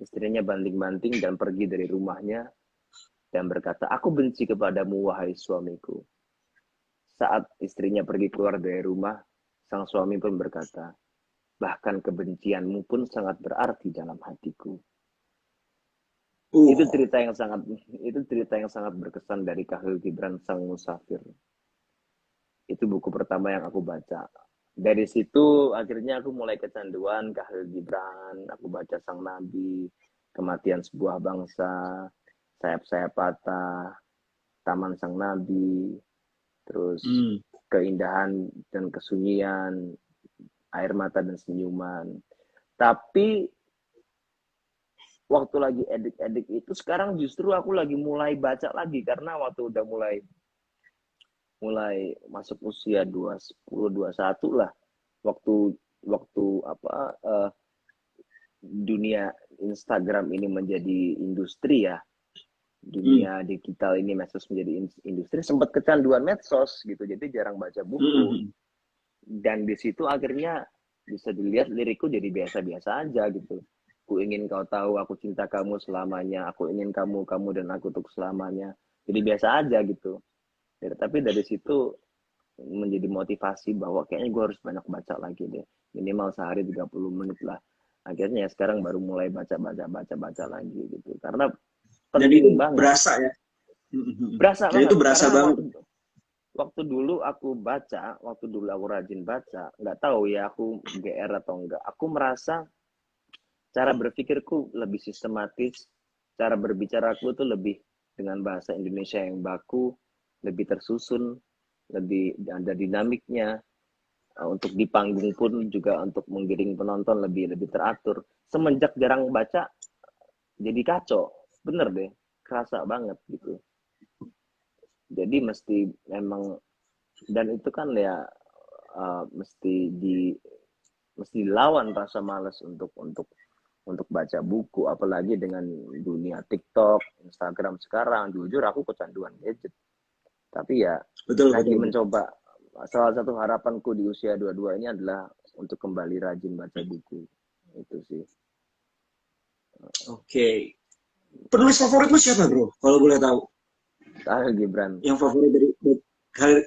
Istrinya banting-banting dan pergi dari rumahnya dan berkata, "Aku benci kepadamu, wahai suamiku." Saat istrinya pergi keluar dari rumah, sang suami pun berkata, "Bahkan kebencianmu pun sangat berarti dalam hatiku." Itu Uh. cerita yang sangat berkesan dari Kahlil Gibran Sang Musafir. Itu buku pertama yang aku baca. Dari situ akhirnya aku mulai kecanduan Kahlil Gibran. Aku baca Sang Nabi, Kematian Sebuah Bangsa, Sayap-sayap Patah, Taman Sang Nabi, terus Hmm. Keindahan dan Kesunyian, Air Mata dan Senyuman. Tapi waktu lagi edik-edik itu, sekarang justru aku lagi mulai baca lagi karena waktu udah mulai masuk usia 20, 21 lah, waktu waktu dunia Instagram ini menjadi industri ya, Hmm. dunia digital ini, medsos menjadi industri, sempat kecanduan medsos gitu, jadi jarang baca buku. Hmm. Dan di situ akhirnya bisa dilihat lirikku jadi biasa-biasa aja gitu. Ku ingin kau tahu, aku cinta kamu selamanya, aku ingin kamu, kamu dan aku untuk selamanya. Jadi biasa aja gitu. Tapi dari situ menjadi motivasi bahwa kayaknya gue harus banyak baca lagi deh. Minimal sehari 30 menit lah. Akhirnya ya sekarang baru mulai baca lagi gitu. Karena Dan itu penting banget. berasa ya. Hmm. Berasa Dan itu banget. berasa Karena banget. waktu dulu aku rajin baca, nggak tahu ya aku GR atau enggak. Aku merasa cara berpikirku lebih sistematis, cara berbicaraku tuh lebih dengan bahasa Indonesia yang baku, lebih tersusun, lebih ada dinamiknya. untuk di panggung pun juga untuk menggiring penonton lebih teratur. Semenjak jarang baca jadi kacau, bener deh, kerasa banget gitu. Jadi mesti memang, dan itu kan ya mesti dilawan rasa malas untuk baca buku, apalagi dengan dunia TikTok, Instagram sekarang. Jujur aku kecanduan gadget, tapi ya Betul, lagi betul. mencoba. Salah satu harapanku di usia 22 ini adalah untuk kembali rajin baca buku. Itu sih. Oke. Penulis favorit lu siapa, bro? Kalau boleh tahu. Khalil Gibran. Yang favorit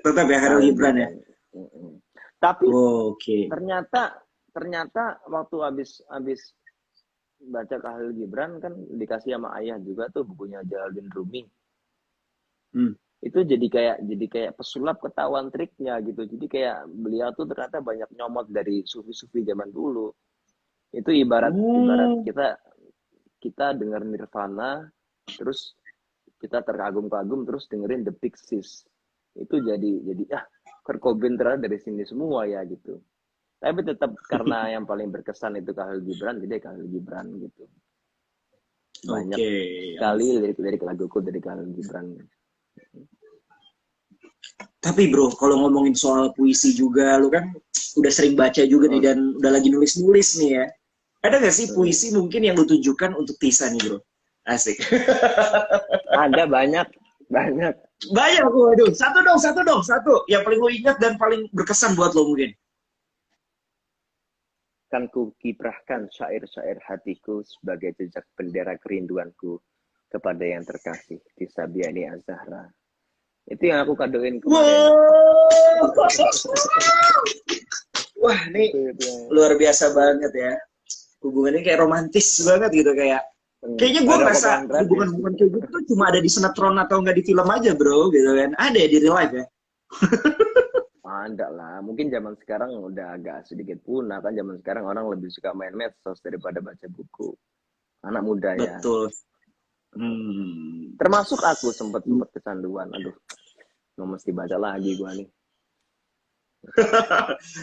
tetap ya Khalil Khalil Gibran ya. Gibran. Tapi Oke. ternyata waktu habis baca Khalil Gibran kan dikasih sama ayah juga tuh bukunya Jalaluddin Rumi. Itu jadi kayak pesulap ketahuan triknya gitu. Jadi kayak beliau tuh ternyata banyak nyomot dari sufi-sufi zaman dulu. Itu ibarat kita dengar Nirvana, terus kita terkagum-kagum, terus dengerin The Pixies. Itu jadi Kurt Cobain ternyata dari sini semua ya gitu. Tapi tetap karena yang paling berkesan itu Khalil Gibran, jadi Khalil Gibran gitu. Banyak sekali lirik laguku dari Khalil Gibran. Tapi bro, kalau ngomongin soal puisi juga, lu kan udah sering baca juga nih dan udah lagi nulis-nulis nih ya. Ada gak sih puisi mungkin yang lu tujukan untuk Tisa nih bro? Asik. Ada banyak. Banyak, waduh. Satu dong. Yang paling lu ingat dan paling berkesan buat lo mungkin. Kan ku kiprahkan syair-syair hatiku sebagai jejak bendera kerinduanku kepada yang terkasih, Tisa Biani Az-Zahra. Itu yang aku kadoin kemarin. Wah, ini luar biasa banget ya. Hubungannya kayak romantis banget gitu kayak. Kayaknya gue ngerasa hubungan kayak gitu tuh cuma ada di sinetron atau nggak di film aja bro, gitu kan. Ada ya di real life ya? Ada lah, mungkin zaman sekarang udah agak sedikit punah kan. Zaman sekarang orang lebih suka main medsos daripada baca buku. Anak muda ya. Betul. Termasuk aku sempat kecanduan. Aduh, mesti baca lagi gua nih.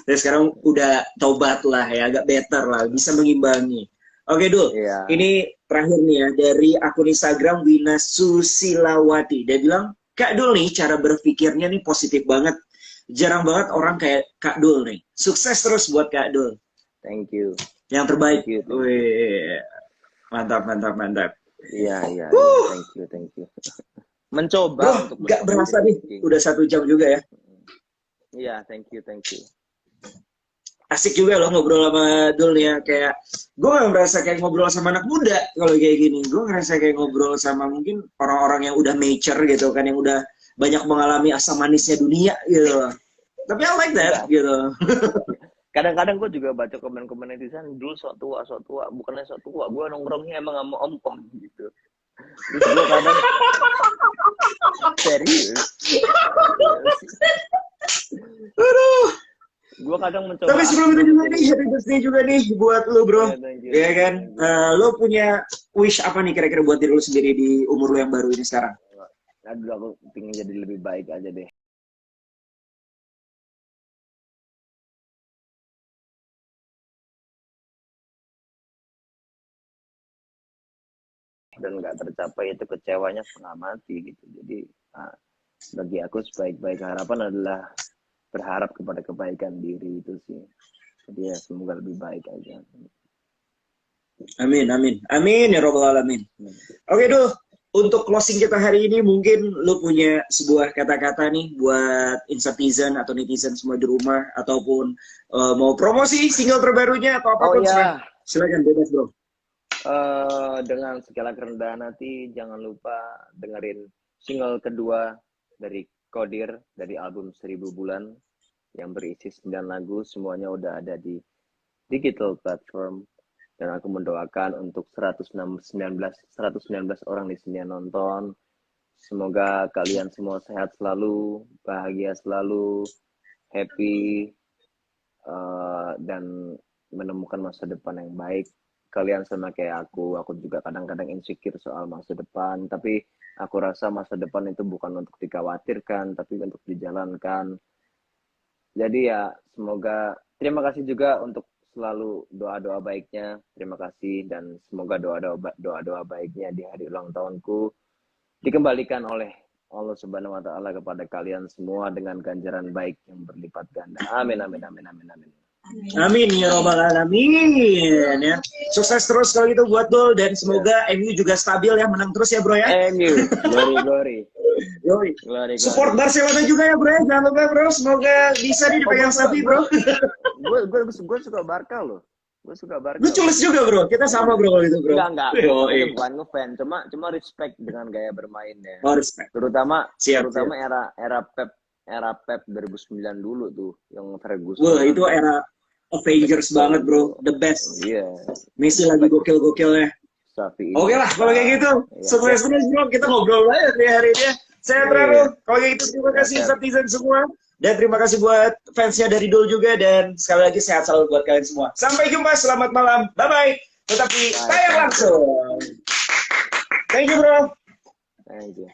Dan sekarang udah tobat lah ya, agak better lah, bisa mengimbangi. Oke Dul, ini terakhir nih ya dari akun Instagram Wina Susilawati. Dia bilang, Kak Dul nih cara berpikirnya nih positif banget. Jarang banget orang kayak Kak Dul nih. Sukses terus buat Kak Dul. Thank you. Yang terbaik. Thank you. Wih, mantap. Iya. Thank you. Mencoba bro, untuk gak berasa nih, udah 1 jam juga ya. Iya, thank you. Asik juga loh ngobrol sama Dul ya. Kayak gue gak merasa kayak ngobrol sama anak muda kalau kayak gini. Gue ngerasa kayak ngobrol sama mungkin orang-orang yang udah mature gitu kan, yang udah banyak mengalami asam manisnya dunia gitu. Tapi I like that gitu. Kadang-kadang gue juga baca komen-komen netizen, dulu sok tua, bukannya sok tua, gue nongkrongnya emang sama om gitu. Terus gue kadang serius. Aduh. Gue kadang mencoba. Tapi sebelum itu juga nih, happy birthday juga nih buat lo bro. Ya kan? Lo punya wish apa nih kira-kira buat diri lo sendiri di umur lo yang baru ini sekarang? Aduh, aku pengen jadi lebih baik aja deh. Dan nggak tercapai itu kecewanya setengah mati gitu. Jadi bagi aku sebaik-baik harapan adalah berharap kepada kebaikan diri itu sih. Jadi ya semoga lebih baik aja. Amin ya robbal alamin. Oke Dul, untuk closing kita hari ini mungkin lu punya sebuah kata-kata nih buat Insatizen atau netizen semua di rumah, ataupun mau promosi single terbarunya atau apapun. Silakan bebas bro. Dengan segala kerendahan hati, jangan lupa dengerin single kedua dari Kodir dari album 1000 Bulan yang berisi 9 lagu. Semuanya udah ada di digital platform. Dan aku mendoakan untuk 119 orang di sini yang nonton. Semoga kalian semua sehat selalu, bahagia selalu, happy, dan menemukan masa depan yang baik. Kalian sama kayak aku juga kadang-kadang insecure soal masa depan, tapi aku rasa masa depan itu bukan untuk dikhawatirkan, tapi untuk dijalankan. Jadi ya semoga, terima kasih juga untuk selalu doa-doa baiknya. Terima kasih, dan semoga doa-doa baiknya di hari ulang tahunku dikembalikan oleh Allah Subhanahu wa taala kepada kalian semua dengan ganjaran baik yang berlipat ganda. Amin amin amin amin amin. Amin ya robbal alamin ya. Sukses terus kalau gitu buat Dul, dan semoga MU juga stabil ya, menang terus ya bro ya. MU, glory. Yoi. Glory. Support Barcelona juga ya bro ya, jangan lupa bro, semoga bisa nih dipegang sapi bro. Gue suka Barca loh. Gue suka Barca. Lu cules juga bro, kita sama bro kalau itu bro. Enggak. Bukan ngefan, cuma respect dengan gaya bermainnya. Oh, respect. Terutama siap. era Pep 2009 dulu tuh, yang Ferguson. Wah, itu era Avengers banget bro, the best. Iya. Messi lagi gokil-gokilnya. Oke lah, kalau kayak gitu, sukses terus bro, kita ngobrol banget nih hari ini. Saya terlalu, kalau kayak gitu terima kasih netizen semua. Dan terima kasih buat fansnya dari Dul juga. Dan sekali lagi sehat selalu buat kalian semua. Sampai jumpa, selamat malam, bye-bye. Tetapi tayang langsung. Thank you bro. Thank you.